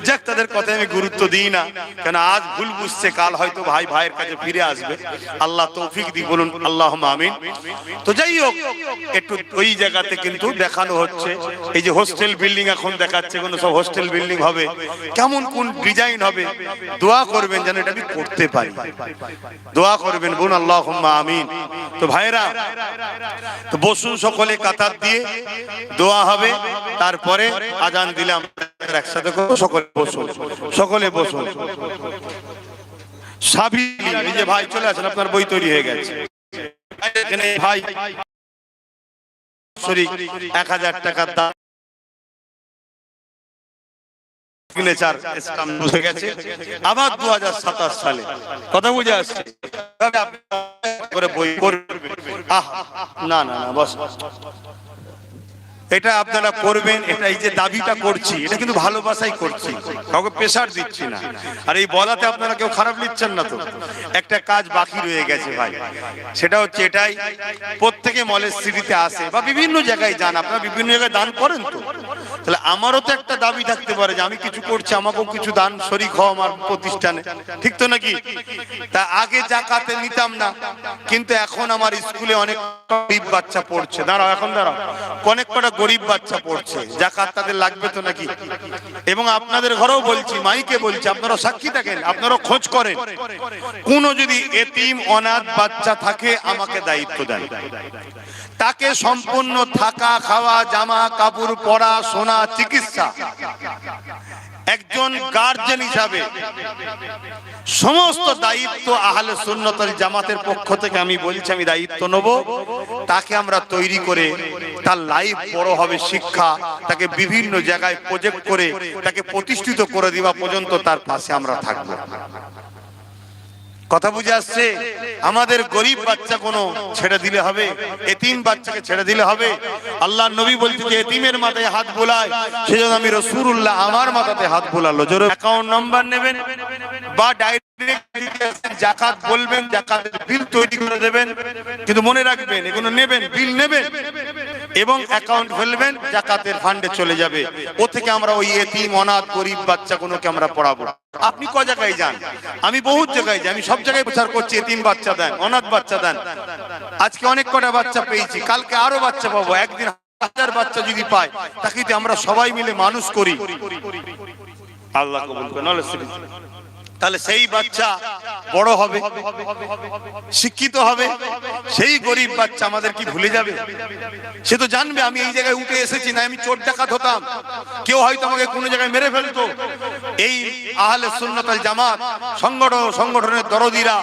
যাক তাদের কথায় আমি গুরুত্ব দিই না, কেন আজ ভুল বুঝছে, কাল হয়তো ভাই ভাইয়ের কাছে ফিরে আসবে, আল্লাহ তৌফিক দি, বলুন আল্লাহুম্মা আমিন। তো যাই হোক, একটু ওই জায়গাতে কিন্তু দেখানো হচ্ছে, এই যে হোস্টেল বিল্ডিং এখন দেখাচ্ছে, কোন সব হোস্টেল বিল্ডিং হবে, কেমন কোন ডিজাইন হবে, দোয়া করবেন যেন এটা আমি করতে পারি, দোয়া করবেন, বলুন আল্লাহুম্মা আমিন। তো ভাইরা, তো বসুন সকলে কাতার দিয়ে, দোয়া হবে, তারপরে আজান দিলাম একসাথে করবো, সকলে বসুন, সকলে বসুন। সাবিলি এই যে ভাই চলে আসেন, আপনার বই তৈরি হয়ে গেছে, এখানে ভাই 1000 টাকার দাম সিগনেচার স্ট্যাম্প বসে গেছে, আবার 2027 সালে, কথা বুঝে আসছে, করে বই করবেন। না না না, বস, এটা আপনারা করবেন, এটা এই যে দাবিটা করছি, এটা কিন্তু ভালোবাসাই করছি, কাউকে প্রেসার দিচ্ছি না। আর এই বলাতে আপনারা কেউ খারাপ নিচ্ছেন না তো? একটা কাজ বাকি রয়ে গেছে ভাই, সেটা হচ্ছে এটাই, প্রত্যেকে মলের সিটিতে আসে বা বিভিন্ন জায়গায় যান, আপনারা বিভিন্ন জায়গায় দান করেন তো, তাহলে আমারও তো একটা দাবি থাকতে পারে যে আমি কিছু করছি, আমাকেও কিছু দান শরীক হও আমার প্রতিষ্ঠানে, ঠিক তো নাকি? তা আগে জাকাতে নিতাম না, কিন্তু এখন আমার স্কুলে অনেক গরিব বাচ্চা পড়ছে, দাঁড়াও এখন দাঁড়াও, অনেক কটা গরিব বাচ্চা পড়ছে, জাকাত তাদের লাগবে তো নাকি? এবং আপনাদের ঘরেও বলছি, মাইকে বলছি, আপনারা সাক্ষী থাকেন, আপনারা খোঁজ করেন, কোন যদি এতিম অনাথ বাচ্চা থাকে আমাকে দায়িত্ব দেন, তাকে সম্পূর্ণ থাকা খাওয়া জামা কাপড় পরা সোনা চিকিৎসা একজন গার্জেন হিসাবে সমস্ত দায়িত্ব আহলে সুন্নাত ওয়াল জামাতের পক্ষ থেকে আমি বলছি, আমি দায়িত্ব নেব, তাকে আমরা তৈরি করে তার লাইফ বড় হবে, শিক্ষা, তাকে বিভিন্ন জায়গায় প্রজেক্ট করে তাকে প্রতিষ্ঠিত করে দেওয়া পর্যন্ত তার পাশে আমরা থাকবো, কথা বুঝে আসছে? আমাদের গরিব বাচ্চা কোনো ছেড়ে দিলে হবে? এতিম বাচ্চাকে ছেড়ে দিলে হবে? আল্লাহর নবী বলছে যে এতিমের মাথায় হাত বোলায়, সেজন্য আমি রাসূলুল্লাহ আমার মাথাতে হাত বোলালো। জোরে অ্যাকাউন্ট নাম্বার নেবেন বা ডাইরেক্ট জাকাত বলবেন, জাকাতের বিল তৈরি করে দেবেন, কিন্তু মনে রাখবেন এগুলো নেবেন, বিল নেবেন এবং অ্যাকাউন্ট ফেলবেন, জাকাতের ফান্ডে চলে যাবে, ও থেকে আমরা ওই এতিম অনাথ গরিব বাচ্চাগুলোকে আমরা পড়াবো। আপনি ক জায়গায় যান, আমি বহুত জায়গায় যাই, আমি সব জায়গায় প্রচার করছি এতিম বাচ্চা দেন, অনাথ বাচ্চা দেন। আজকে অনেক কটা বাচ্চা পেয়েছি, কালকে আরো বাচ্চা পাবো, একদিন 1000 বাচ্চা যদি পাই, তাকে আমরা সবাই মিলে মানুষ করি, আল্লাহ কবুল করুন। তাহলে সেই বাচ্চা বড় হবে, শিক্ষিত হবে, সেই গরিব বাচ্চা আমাদের কি ভুলে যাবে? সে তো জানবে আমি এই জায়গায় উঠে এসেছি, না আমি চোর ডাকাত হতাম, কেউ হয়তো আমাকে কোনো জায়গায় মেরে ফেলতো। এই আহলে সুন্নাত ওয়াল জামাত সংগঠনের দরদিরা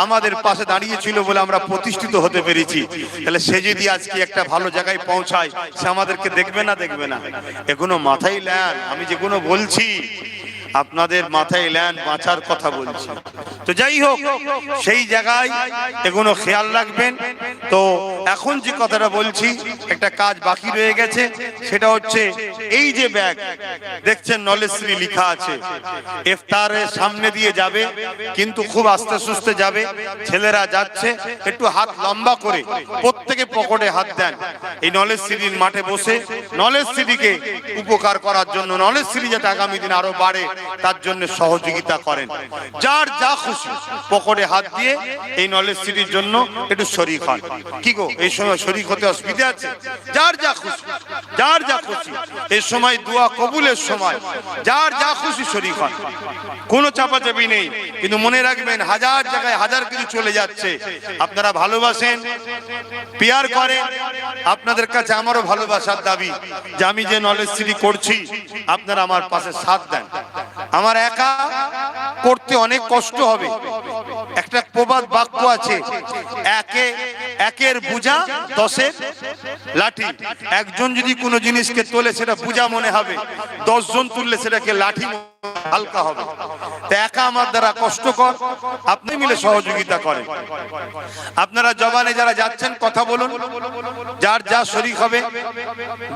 আমাদের পাশে দাঁড়িয়েছিল বলে আমরা প্রতিষ্ঠিত হতে পেরেছি। তাহলে সে যদি আজকে একটা ভালো জায়গায় পৌঁছায়, সে আমাদেরকে দেখবে না? দেখবে না? এগুলো মাথায় নেন, আমি যেগুলো বলছি আপনাদের মাথায় এলেন বাঁচার কথা বলছি। তো যাই হোক, সেই জায়গায় এগুলো খেয়াল রাখবেন। তো এখন যে কথাটা বলছি, একটা কাজ বাকি রয়ে গেছে, সেটা হচ্ছে এই যে ব্যাগ দেখছেন নলেজশ্রী লেখা আছে, ইফতারের সামনে দিয়ে যাবে, কিন্তু খুব আস্তে সুস্তে যাবে। ছেলেরা যাচ্ছে, একটু হাত লম্বা করে প্রত্যেকে পকেটে হাত দেন। এই নলেজশ্রীর মাঠে বসে নলেজশ্রীকে উপকার করার জন্য, নলেজশ্রী যাতে আগামী দিন আরো বাড়ে তার জন্য সহযোগিতা করেন। যার যা খুশি পকেটে হাত দিয়ে এই নলেজশ্রীর জন্য একটু শরীক হন। কি গো, এই সময় শরীক হতে অসুবিধা আছে? যার যা খুশি, যার যা খুশি, এই সময় দোয়া কবুলের সময় যার যা খুশি শরীক হন, কোনো চাপাচাপি নেই। কিন্তু মনে রাখবেন, হাজার জায়গায় হাজার কিছু চলে যাচ্ছে। আপনারা ভালোবাসেন, পিয়ার করেন, আপনাদের কাছে আমারও ভালোবাসার দাবি যে আমি যে নলেজশ্রী করছি আপনারা আমার পাশে সাথ দেন। আমার একা করতে অনেক কষ্ট হবে। একটা প্রবাদ বাক্য আছে, একের বোঝা দশের লাঠি। একজন যদি কোনো জিনিসকে তোলে সেটা বোঝা মনে হবে, 10 জন তুললে সেটাকে লাঠি হালকা হবে। তো একা আমার দ্বারা কষ্টকর, আপনি মিলে সহযোগিতা করেন। আপনারা জবানে যারা যাচ্ছেন কথা বলুন, যার যা শরীক হবে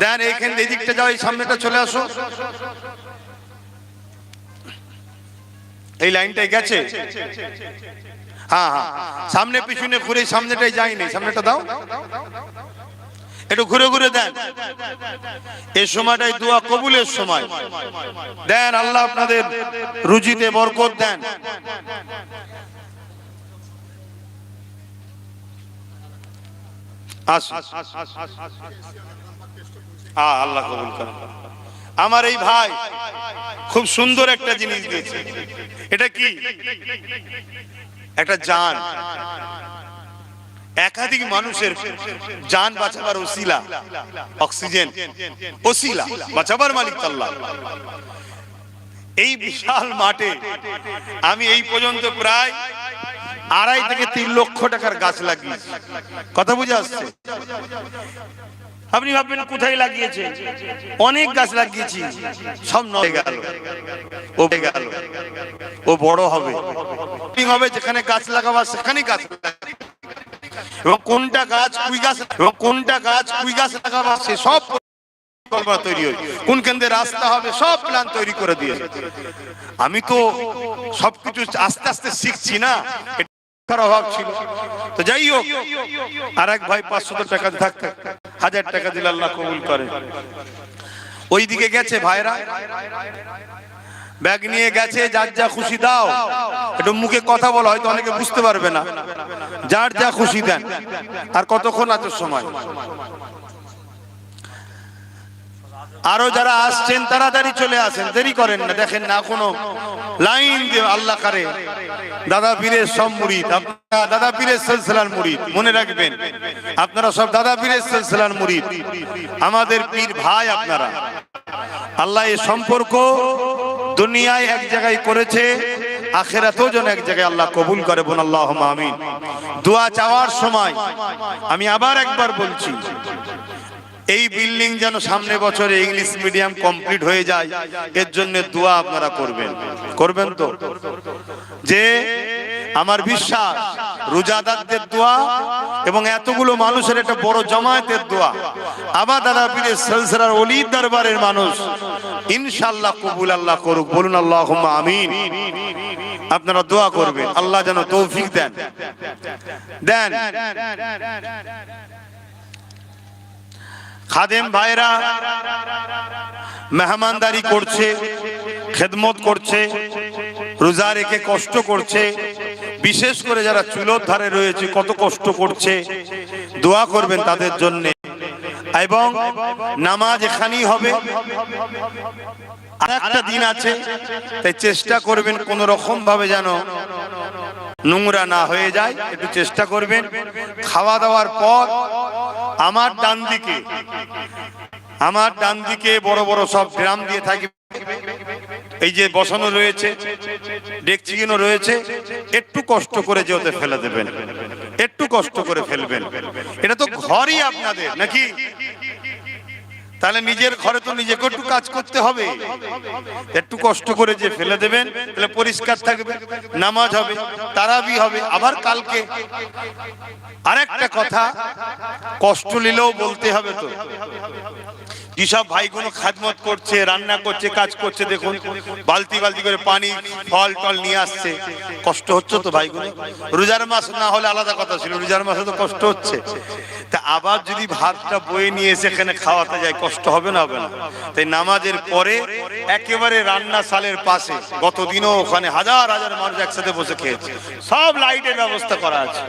দেন। এইখান এই দিকটা যাও, এই সামনেটা চলে আসো। এই লাইনটাই গেছে, হ্যাঁ হ্যাঁ, সামনে পিছনে ঘুরে সামনেটাই যায়নি, সামনেটা দাও, একটু ঘুরে ঘুরে দেন। এই সময়টাই দোয়া কবুলের সময়। দেন, আল্লাহ আপনাদের রুজিতে বরকত দেন। আল্লাহ কবুল করেন। আমার এই ভাই খুব সুন্দর একটা জিনিস দিয়েছে। এটা কি? একটা জান, একাধিক মানুষের জান বাঁচাবার ওসিলা, অক্সিজেন ওসিলা বাঁচাবার মালিক আল্লাহ। এই বিশাল মাঠে আমি এই পর্যন্ত প্রায় 2.5 থেকে 3 লক্ষ টাকার গাছ লাগিয়েছি। কথা বুঝে আসছে? আপনি ভাববেন কোথায় লাগিয়েছে? অনেক গাছ লাগিয়েছি, সব নয় গেল, ও বড় হবে, যেখানে গাছ লাগাবার সেখানেই গাছ লাগাবে। এবং কোনটা গাছ কুই গাছ লাগাবা সে সব তৈরি হয়, কোন কেন্দ্রে রাস্তা হবে সব প্ল্যান তৈরি করে দিয়ে। আমি তো সবকিছু আস্তে আস্তে শিখছি না, অভাব ছিল। তো যাই হোক, আর এক ভাই 500 টাকা থাকতে 1000 টাকা দিলে আল্লাহ কবুল করে। ওই দিকে গেছে ভাইরা, ব্যাগ নিয়ে গেছে, যার যা খুশি দাও। একটু মুখে কথা বলা, হয়তো অনেকে বুঝতে পারবে না। যার যা খুশি দেন। আর কতক্ষণ আছে সময়? আরো যারা আসছেন তাড়াতাড়ি চলে আসেন, দেরি করেন না। দেখেন না কোনো লাইন দিয়ে আল্লাহ করে। দাদা পীরের সব মুরিদ, আপনারা দাদা পীরের সিলসিলার মুরিদ, মনে রাখবেন আপনারা সব দাদা পীরের সিলসিলার মুরিদ, আমাদের পীর ভাই আপনারা। আল্লাহ এই সম্পর্ক দুনিয়ায় এক জায়গায় করেছে, আখিরাতেও যেন এক জায়গায় আল্লাহ কবুল করে। বলুন আল্লাহুম্মা আমিন। দোয়া চাওয়ার সময় আমি আবার একবার বলছি, এই বিল্ডিং যেন সামনে বছরে ইংলিশ মিডিয়াম কমপ্লিট হয়ে যায়, এর জন্য দোয়া আপনারা করবেন তো? যে আমার বিশ্বাস রোজাদারদের দোয়া এবং এতগুলো মানুষের একটা বড় জামায়াতের দোয়া, আবার দাদা পীরের সিলসিলার ওলির দরবারের মানুষ, ইনশাআল্লাহ কবুল আল্লাহ করুক। বলুন আল্লাহুম্মা আমিন। আপনারা দোয়া করবেন, আল্লাহ যেন তৌফিক দেন। খাদেম ভাইরা মেহমানদারি করছে, খেদমত করছে, রোজা রেখে কষ্ট করছে। বিশেষ করে যারা চুলোর ধারে রয়েছে কত কষ্ট করছে, দোয়া করবেন তাদের জন্য। এবং নামাজ এখানেই হবে, আর একটা দিন আছে, তাই চেষ্টা করবেন কোন রকম ভাবে যেন নোংরা না হয়ে যায়, একটু চেষ্টা করবেন। খাওয়া দাওয়ার পর আমার ডান দিকে বড় বড় সব ড্রাম দিয়ে থাকবে, এই যে বসানো রয়েছে, ডেকচিগুলো রয়েছে, একটু কষ্ট করে যে ওতে ফেলে দেবেন, একটু কষ্ট করে ফেলবেন। এটা তো ঘরই আপনাদের নাকি? তাহলে নিজের ঘরে তো নিজেকে একটু কাজ করতে হবে, একটু কষ্ট করে যে ফেলে দেবেন তাহলে পরিষ্কার থাকবে, নামাজ হবে, তারাবি হবে। আবার কালকে আরেকটা কথা, কষ্ট নিলেও বলতে হবে তো। যেসব ভাইগুলো খাদমত করছে, রান্না করছে, কাজ করছে, দেখুন বালতি বালতি করে পানি ফল টল নিয়ে আসছে, কষ্ট হচ্ছে তো ভাইগুলো। রোজার মাস না হলে আলাদা কথা ছিল, রোজার মাসে তো কষ্ট হচ্ছে। তা আবার যদি ভাতটা বয়ে নিয়ে এসে এখানে খাওয়াতে যায়, কষ্ট হবে না? হবে না? তাই নামাজের পরে একেবারে রান্না সালের পাশে, গতদিনও ওখানে হাজার হাজার মানুষ একসাথে বসে খেয়েছে, সব লাইটের ব্যবস্থা করা আছে,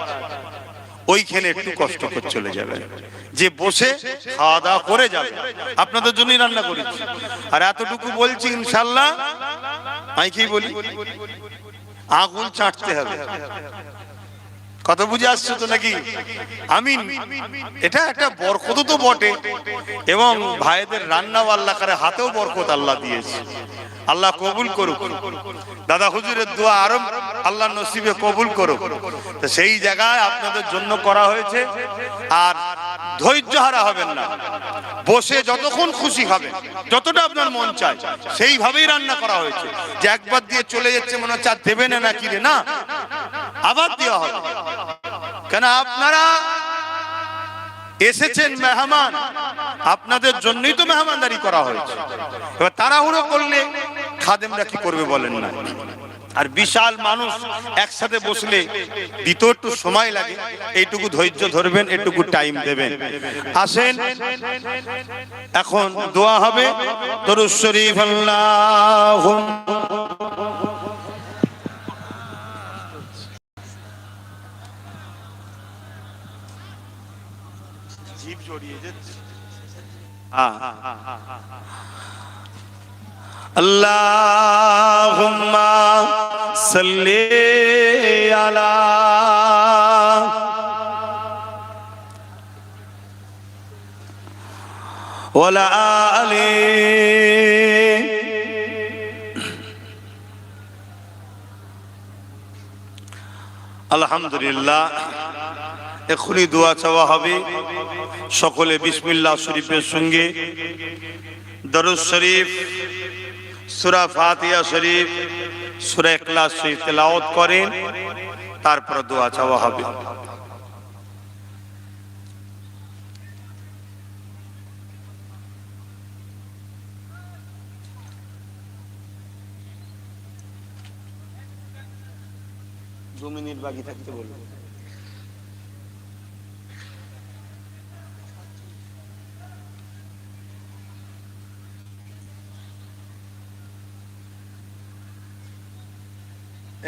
ওইখানে একটু কষ্ট করে চলে যাবেন, যে বসে খাওয়া দাওয়া করে যাবে। আপনাদের জন্যই রান্না করেছি। আর এতটুকু বলছি ইনশাল্লাহ, মাইকেই বলি, আগুন চাটতে হবে। কত বুঝে আসছো তো নাকি? আমিন। এটা একটা বরকত তো বটে, এবং ভাইদের রান্না আল্লাহ করে হাতেও বরকত আল্লাহ দিয়েছে। আল্লাহ কবুল করুক, দাদা হুজুরের দোয়া আরো আল্লাহ নসিবে কবুল করুক। তো সেই জায়গায় আপনাদের জন্য করা হয়েছে। আর ধৈর্য হারা হবেন না, বসে যতক্ষণ খুশি হবে, যতটা আপনার মন চায় সেইভাবেই রান্না করা হয়েছে। যে একবার দিয়ে চলে যাচ্ছে মনে হচ্ছে আর দেবে না কি রে, না, আবার দেওয়া হবে। কেন আপনারা এসেছেন মেহমান, আপনাদের জন্যই তো মেহমানদারি করা হয়েছে। এবার তাড়াহুড়ো করলে খাদেমরা কি করবে বলেন না? আর বিশাল মানুষ একসাথে বসলে দিতে একটু সময় লাগে, এইটুকু ধৈর্য ধরবেন, এইটুকু টাইম দেবেন। আসেন এখন দোয়া হবে। দরুদ শরীফ জীব জড়িয়ে যাচ্ছে। আল্লাহুম্মা সাল্লি আলা ওয়ালা আলি আলহামদুলিল্লাহ। এখনই দোয়া চাওয়া হবে। সকলে বিসমিল্লাহ শরীফের সঙ্গে দরুদ শরীফ, সূরা ফাতিহা শরীফ, সূরা ইখলাস শরীফ তেলাওয়াত করেন, তারপর দোয়া চাওয়া হবে। দু মিনিট বাকি থাকতে বলুন।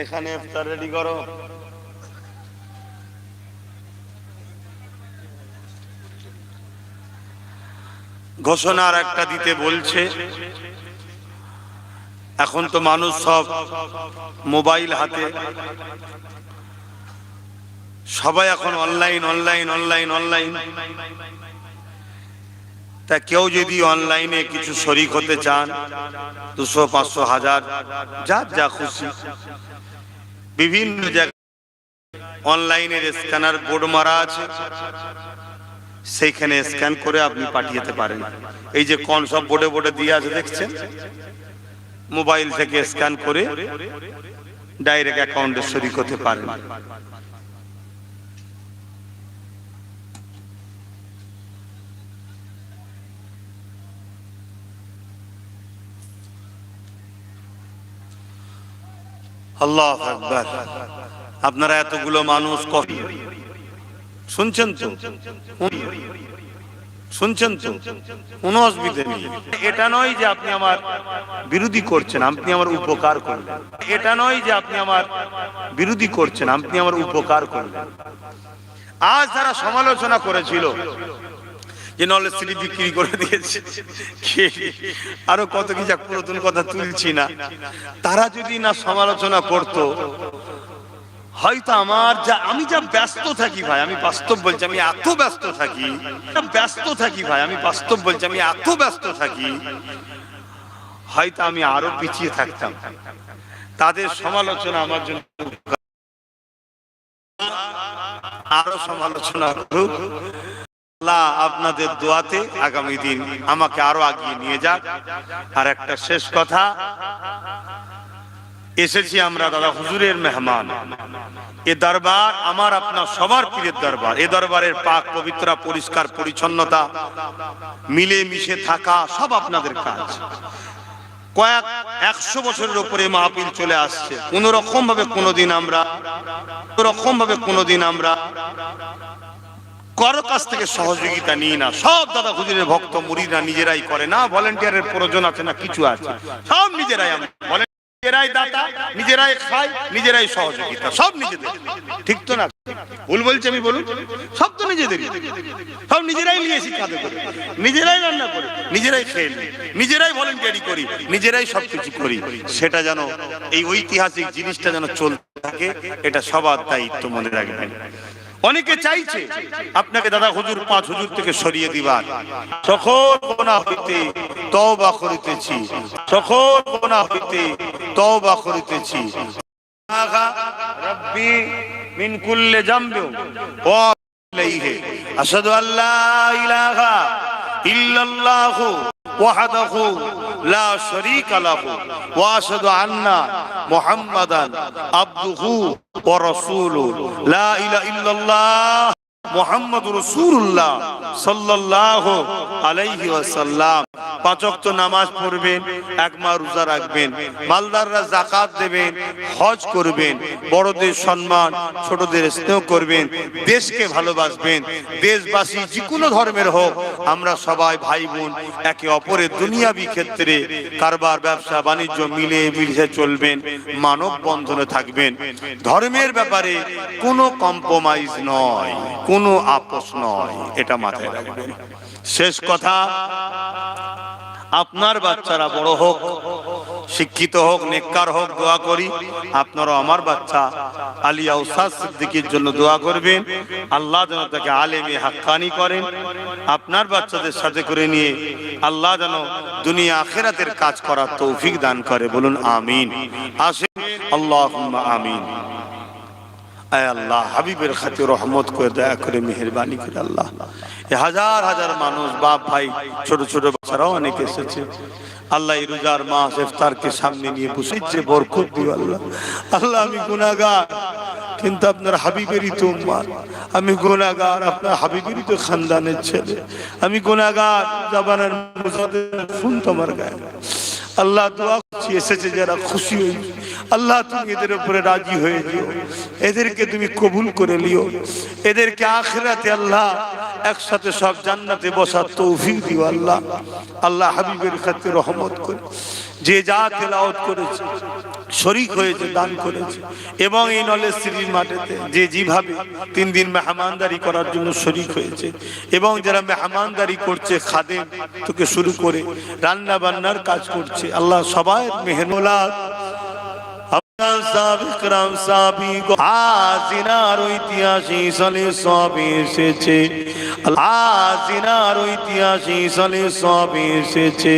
এখানে ইফতার রেডি করো। ঘোষণার একটা দিতে বলছে। এখন তো মানুষ সব মোবাইল হাতে, সবাই এখন অনলাইন অনলাইন অনলাইন অনলাইন। তা কেউ যদি অনলাইনে কিছু শরীক হতে চান, 200, 500, 1000, যার যা খুশি, বিভিন্ন জায়গায় অনলাইনের স্ক্যানার বোর্ড মারা আছে, সেইখানে স্ক্যান করে আপনি পাঠিয়ে পারেন। এই যে কোন সব বোর্ডে বোর্ডে দিয়ে আছে দেখছেন, মোবাইল থেকে স্ক্যান করে ডাইরেক্ট অ্যাকাউন্টে শরীক হতে পারেন। আল্লাহু আকবার। আপনারা এতগুলো মানুষ শুনছেন তো, শুনছেন তো, কোনো অসুবিধা নেই। এটা নয় যে আপনি আমার বিরোধী করছেন, আপনি আমার উপকার করবেন। এটা নয় যে আপনি আমার বিরোধী করছেন, আপনি আমার উপকার করবেন। আজ যারা সমালোচনা করেছিল যে নলেজ সিটি বিক্রি করে দিয়েছে, আরো কত কি যা পুরাতন কথা তুলছি না, তারা যদি না সমালোচনা করত, হয়তো আমি যা ব্যস্ত থাকি ভাই, আমি বাস্তব বলছি, আমি এত ব্যস্ত থাকি, হয়তো আমি আরো পিছিয়ে থাকতাম। তাদের সমালোচনা আমার জন্য, আরো সমালোচনা করুক। আল্লাহ আপনাদের দোয়াতে আগামী দিন আমাকে আরো আগিয়ে নিয়ে যাক। আর একটা শেষ কথা, এসেছি আমরা দাদা হুজুরের মেহমান। এ দরবার আমার আপনার সবার পীরের দরবার। এ দরবারের পাক পবিত্র পরিষ্কার পরিচ্ছন্নতা, মিলে মিশে থাকা সব আপনাদের কাজ। কয়েক 100 বছরের উপরে মাহফিল চলে আসছে। কোন রকম ভাবে কোনোদিন আমরা কারো কাছ থেকে সহযোগিতা নিই না। সব দাদা হুজুরের ভক্ত মুরিদরা নিজেরাই করে, না ভলেন্টিয়ারের প্রয়োজন আছে না কিছু আছে, সব নিজেরাই। আমরা নিজেরাই দাতা, নিজেরাই খাই, নিজেরাই সহযোগিতা, সব নিজেদের। ঠিক তো না? ভুল বলছি আমি? বলুন। সব তো নিজেদেরই, সব নিজেরাই নিয়েছি কাঁধে করে, নিজেরাই রান্না করি, নিজেরাই খেয়ে নিই, নিজেরাই ভলেন্টিয়ারি করি, নিজেরাই সবকিছু করি। সেটা যেন এই ঐতিহাসিক জিনিসটা যেন চলতে থাকে, এটা সবার দায়িত্ব, মনে রাখবেন। অনেকে চাইছে আপনাকে দাদা হুজুর 5 হুজুর থেকে সরিয়ে দিবার। সকল গুনাহ হইতে তওবা করিতেছি, সকল গুনাহ হইতে তওবা করিতেছি। রব্বি মিন কুল্লি জামবি ওয়া ইলাইহি আশহাদু আল্লা ইলাহা ইল্লাল্লাহু ওয়াহদাহু লা শারীকা লাহু ওয়া আশহাদু আন্না মুহাম্মাদান আবদুহু ওয়া রাসূলুহু লা ইলাহা ইল্লাল্লাহ মুহাম্মাদুর রাসূলুল্লাহ সাল্লাল্লাহু আলাইহি ওয়াসাল্লাম। 5 ওয়াক্ত নামাজ পড়বেন, 1 মাস রোজা রাখবেন, মালদাররা যাকাত দেবেন, হজ করবেন, বড়দের সম্মান, ছোটদের স্নেহ করবেন, দেশকে ভালোবাসবেন। দেশবাসী যে কোনো ধর্মের হোক, আমরা সবাই ভাই বোন, একে অপরের দুনিয়াবি ক্ষেত্রে কারবার ব্যবসা বাণিজ্য মিলে মিশে চলবেন, মানব বন্ধনে থাকবেন। ধর্মের ব্যাপারে কোনো কম্প্রোমাইজ নয়, কোনো আপোষ নয়, এটা মাথায় রাখবেন। শেষ কথা, আপনার বাচ্চারা বড় হোক, শিক্ষিত হোক, নেককার হোক, দোয়া করি। আপনারা আমার বাচ্চা আলিয়া উস্তাদ সিদ্দিকীর জন্য দোয়া করবেন, আল্লাহ যেন তাকে আলেমে হাক্কানি করেন। আপনার বাচ্চাদের সাথে করে নিয়ে আল্লাহ যেন দুনিয়া আখিরাতের কাজ করার তৌফিক দান করে, বলুন আমিন। আসেন, আল্লাহুম্মা আমিন। আয় আল্লাহ, হাবিবের খাতির রহমত করে, দয়া করে, মেহেরবানি করে আল্লাহ, এই হাজার হাজার মানুষ, বাপ ভাই, ছোট ছোট বাচ্চারাও অনেক এসেছে। আল্লাহ এই রোজার মাস ইফতারকে সামনে নিয়ে বসেছে, বরকত দিও আল্লাহ। আল্লাহ আমি গুনাহগার, কিন্তু আপনার হাবিবেরই তো উম্মত। আমি গুনাহগার, আপনার হাবিবেরই তো খানদানের ছেলে। আমি গুনাহগার, জাবানের মুসাদের ফুল তোমার গায়ে। আল্লাহ দোয়া করছি, এসেছে যারা, খুশি হই আল্লাহ, তুমি এদের উপরে রাজি হয়ে যেও, এদেরকে তুমি কবুল করে লিও, এদেরকে আখিরাতে আল্লাহ একসাথে সব জান্নাতে বসার তৌফিক দিও আল্লাহ। আল্লাহ হাবিবের খাতির রহমত করে যে যা তেলাওয়াত করেছে, শরীক হয়েছে, দান করেছে, এবং এই নলেজ সিটির মাঠেতে যে যেভাবে 3 দিন মেহমানদারি করার জন্য শরীক হয়েছে, এবং যারা মেহমানদারি করছে, খাদেম থেকে শুরু করে রান্না বান্নার কাজ করছে, আল্লাহ সবাই মেহনত আজিনার ঐতিহাসিক সালে সব এসেছে, আজিনার ঐতিহাসিক সালে সব এসেছে।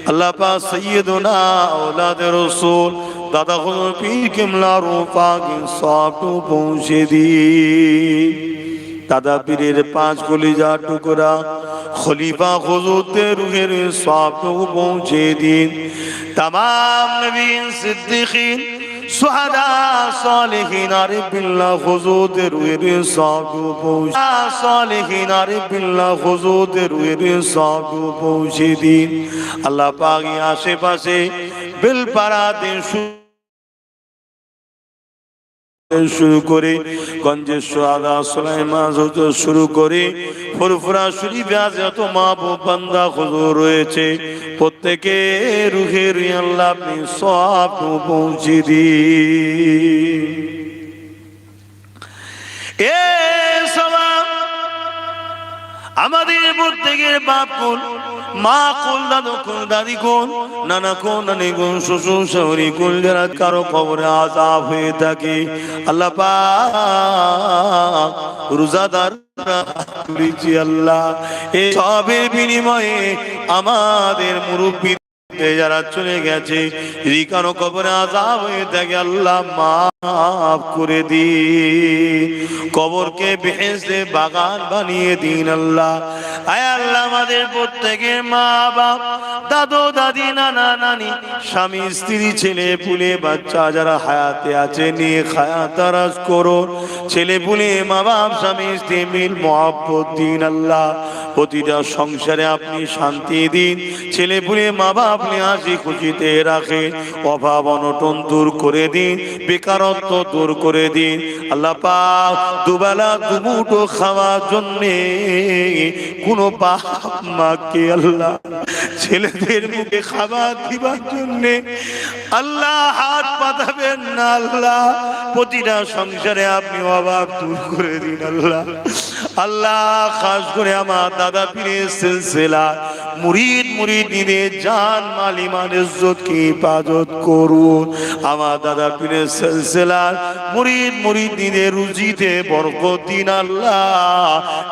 আল্লাহ পাক সাইয়্যিদুনা আওলাদে রাসূল দাদা হুজুর পীর কিবলা রূপাক সব পৌঁছে দিন। দাদা পীরের 5 কলিজা টুকরা খলিফা হুজুরদের রূহের সব পৌঁছে দিন। तमाम नबी सिद्दीकीन सुहदा सालिहीन आरिफ बिल्लाह हुजूर रुए सागु पहुंचा सालिहीन आरिफ बिल्लाह हुजूर रुए सागु पहुंचे दिन। अल्लाह पाक आशे-पाशे बेलपाड़ा दिन শুরু করে গঞ্জের সোহাদা সুলাইমান হুজুর শুরু করে ফুরফুরা শরীফে যত মাহবুব বান্দা হুজুর রয়েছে, প্রত্যেকে রুহের আল্লাহ আপনি সব পৌঁছে দিন। এ সালাম আমাদের প্রত্যেকের বাপ কোন, মা কোন, দাদু কোন, দাদি কোন, নানা কোন, নানি কোন, শ্বশুর শাশুড়ি কোন, যারা কারো কবরে আযাব হয়ে থাকে, আল্লাহ পাক রোজাদার আল্লাহ এই সবের বিনিময়ে আমাদের মুরব্বী যারা চলে গেছে, যদি কারো কবরে আযাব হয়ে থাকে, আল্লাহ মা মাফ করে দিন, কবরকে বেহেশতে বাগান বানিয়ে দিন আল্লাহ। আয় আল্লাহ, আমাদের প্রত্যেকের মা বাপ, দাদু দাদি, নানা নানি, স্বামী স্ত্রী, ছেলে পুলে, বাচ্চা যারা হায়াতে আছে নিয়ে হায়াত দারাজ করুন। ছেলে পুলে, মা বাপ, স্বামী স্ত্রী মিল মহব্বত দিন আল্লাহ। প্রতিটা সংসারে আপনি শান্তি দিন, ছেলে পুলে মা বাপ আপনি হাসি খুশিতে রাখেন, অভাব অনটন দূর করে দিন, বেকারত্ব দূর করে দিন আল্লাহ পাক। দুবেলা দুমুঠো খাওয়ার জন্যে কোনো বাপ মাকে আল্লাহ ছেলেদের মুখে খাবার দিবার জন্যে আল্লাহ হাত পাতাবেন না আল্লাহ। প্রতিটা সংসারে আপনি অভাব দূর করে দিন আল্লাহ। আল্লাহ খাস করে আমার দাদা পীরের সিলসিলা মুরিদ মুরিদিনের জান মাল ইমান ইজ্জতকে হেফাজত করুন। আমার দাদা পীরের সিলসিলার মুরিদ মুরিদিনের রুজিতে বরকত দিন আল্লাহ।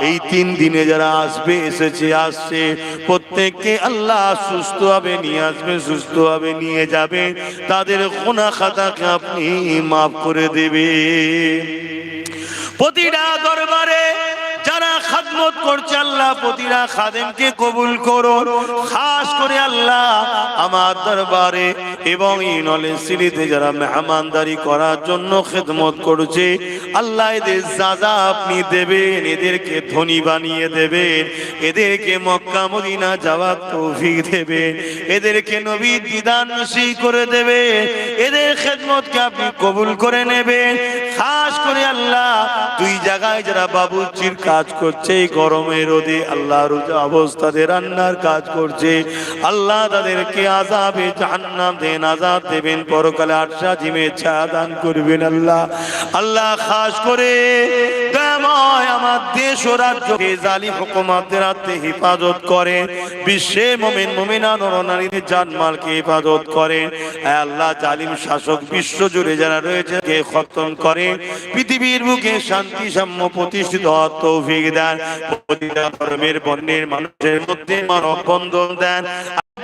এই 3 দিনে যারা আসবে, এসেছে, আসছে, প্রত্যেককে আল্লাহ সুস্থভাবে নিয়ে আসবে, সুস্থভাবে নিয়ে যাবে, তাদের গুনাহ খাতাকে আপনি মাফ করে দেবে। প্রতিটা দরবারে যারা খাদমত করছে আল্লাহ, প্রতিটা খাদেমকে কবুল করুন। খাস করে আল্লাহ আমার দরবারে এবং এই নলেজ সিটিতে যারা মেহমানদারি করার জন্য খেদমত করছে আল্লাহ, এদের যাজা আপনি দেবেন, এদেরকে ধনী বানিয়ে দেবেন, এদেরকে মক্কা মদিনা যাওয়ার তৌফিক দেবেন, এদেরকে নবীর দিদার নসিব করে দেবেন, এদের খেদমতকে আপনি কবুল করে নেবেন। খাস করে আল্লাহ 2 জায়গায় যারা বাবুর্চির কাজ করছে এই গরমের রোদে আল্লাহ, রোজা অবস্থাতে রান্নার কাজ করছে আল্লাহ, তাদেরকে আযাবে জাহান্নাম দেন, আযাব দেবেন, পরকালে আরশা জিমে ছায়া দান করবেন আল্লাহ। আল্লাহ খাস করে দয়াময় আমার দেশ ও রাজ্যকে জালিম হুকুমাতদের হাতে হেফাজত করেন, বিশ্বে মুমিন মুমিনা নরনারীদের জানমালকে হেফাজত করেন। হে আল্লাহ, জালিম শাসক বিশ্ব জুড়ে যারা রয়েছে কে খতম করে, পৃথিবীর বুকে শান্তি সাম্য প্রতিষ্ঠিত হওয়ার তৌফিক দেন। প্রতিটা ধর্মের বর্ণের মানুষের মধ্যে মানব বন্ধন দেন,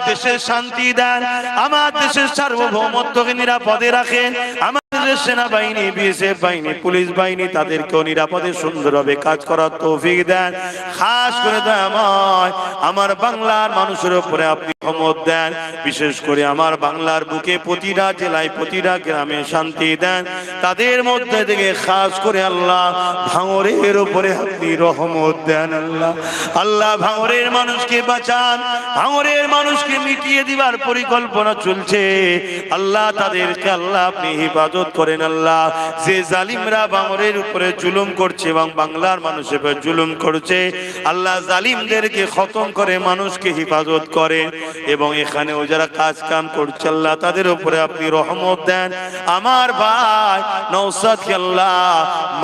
দেশে শান্তি দেন, আমার দেশের সার্বভৌমত্বকে নিরাপদে রাখেন। আমাদের সেনাবাহিনী, বিএসএফ বাহিনী, পুলিশ বাহিনী তাদেরকেও নিরাপদে সুন্দরভাবে কাজ করার তৌফিক দেন। খাস করে দয়াময় আমার বাংলার মানুষের উপরে আপনি রহমত দেন, বিশেষ করে আমার বাংলার বুকে প্রতিটা জেলায় প্রতিটা গ্রামে শান্তি দেন। তাদের মধ্যে থেকে খাস করে আল্লাহ ভাঙরের উপরে আপনি রহমত দেন আল্লাহ। আল্লাহ ভাঙরের মানুষকে বাঁচান, ভাঙরের মানুষকে মিটিয়ে দিবার পরিকল্পনা চলছে আল্লাহ, তাদেরকে আল্লাহ আপনি হেফাজত করেন আল্লাহ। যে জালিমরা ভাঙরের উপরে জুলুম করছে এবং বাংলার মানুষের উপরে জুলুম করছে আল্লাহ, জালিমদেরকে খতম করে মানুষকে হেফাজত করেন। এবং এখানেও যারা কাজ কাম করছে আল্লাহ, তাদের উপরে আপনি রহমত দেন। আমার ভাই নওশাদকে আল্লাহ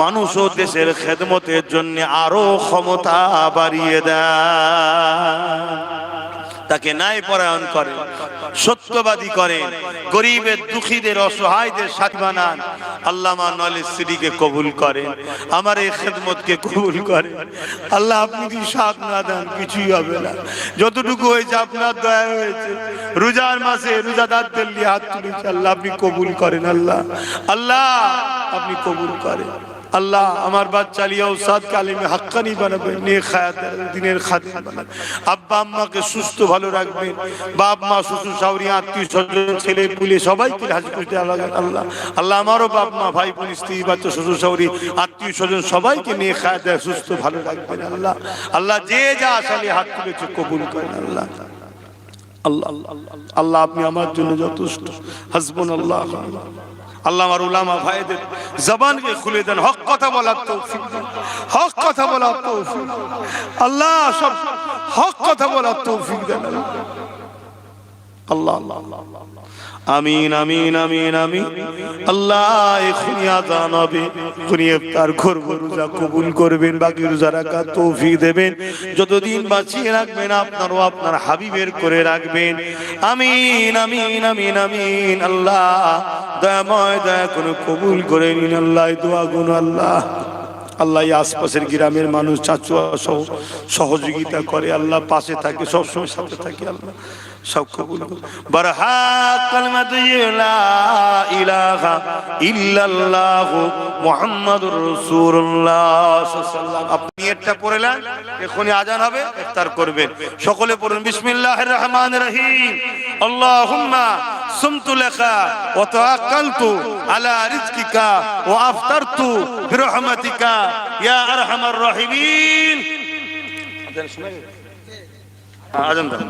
মানুষ ও দেশের খেদমতের জন্য আরো ক্ষমতা বাড়িয়ে দেন, তাকে ন্যায় পরায়ণ করে, সত্যবাদী করে, গরিবের দুঃখীদের অসহায়দের সাথী বানান। আল্লাহ আমার নলেজ সিটিকে কবুল করেন, আমার এই খেদমতকে কবুল করেন আল্লাহ। আপনি কি সাথ না দেন কিছুই হবে না। যতটুকু হয়েছে আপনার দয়া হয়েছে, রোজার মাসে রোজাদারদের নিয়ে হাত তুলেছে আল্লাহ, আপনি কবুল করেন আল্লাহ। আল্লাহ আপনি কবুল করেন আল্লাহ। আমার বাচ্চা লিয়া উস্তাদ কালিমে হাক্কানি বানাবেন, নেক হায়াতের দিনের খাদিম বানাবেন। আব্বা আম্মাকে সুস্থ ভালো রাখবেন, বাপ মা শ্বশুর শাশুড়ি আত্মীয় স্বজন ছেলে পুলে সবাইকে হাজির করতে আল্লাহ। আল্লাহ আমারও বাপ মা ভাই বোন স্ত্রী বাচ্চা শ্বশুর শাশুড়ি আত্মীয় স্বজন সবাইকে নেক হায়াতের সুস্থ ভালো রাখবেন আল্লাহ। আল্লাহ যে যা আশালে হাত তুলেছে কবুল করেন আল্লাহ। আল্লাহ আল্লাহ আপনি আমার জন্য যথেষ্ট। হাসবুনাল্লাহ। আল্লাহ আমার উলামা ভাইদের জবানকে খুলে দেন, হক কথা বলার তৌফিক দেন, হক কথা বলার তৌফিক আল্লাহ, সব হক কথা বলার তৌফিক দেন আল্লাহ। আল্লাহ আমিন আমিন আমিন আমিন। আল্লাহ এখনই আযান হবে, এখনই ইফতার করব, রোজা কবুল করবেন, বাকি রোজা রাখার তৌফিক দেবেন, যতদিন বাঁচিয়ে রাখবেন আপনারও আপনার হাবিবের করে রাখবেন। আমিন আমিন আমিন আমিন। আল্লাহ দয়াময় দয়া করে কবুল করে নিন আল্লাহ, দোয়া গুণ আল্লাহ। আল্লাহ এই আশপাশের গ্রামের মানুষ চাচুয়া সহ সহযোগিতা করে, আল্লাহ পাশে থাকে, সবসময় সাথে থাকে, আল্লাহ সব কবুল করুন। বারহাক কালিমাতু লা ইলাহা ইল্লাল্লাহ মুহাম্মাদুর রাসূলুল্লাহ সাল্লাল্লাহু আলাইহি। আপনি এটা পড়লেন, এখনই আজান হবে, ইফতার করবেন। সকলে পড়ুন বিসমিল্লাহির রহমানির রহিম। আল্লাহুম্মা সুমতু লাকা ওয়া তাওয়াক্কালতু আলা রিজকিকা ওয়া আফতারতু বিরহমাতিকা ইয়া আরহামার রাহিমিন। আজান শুনে আজান দাও।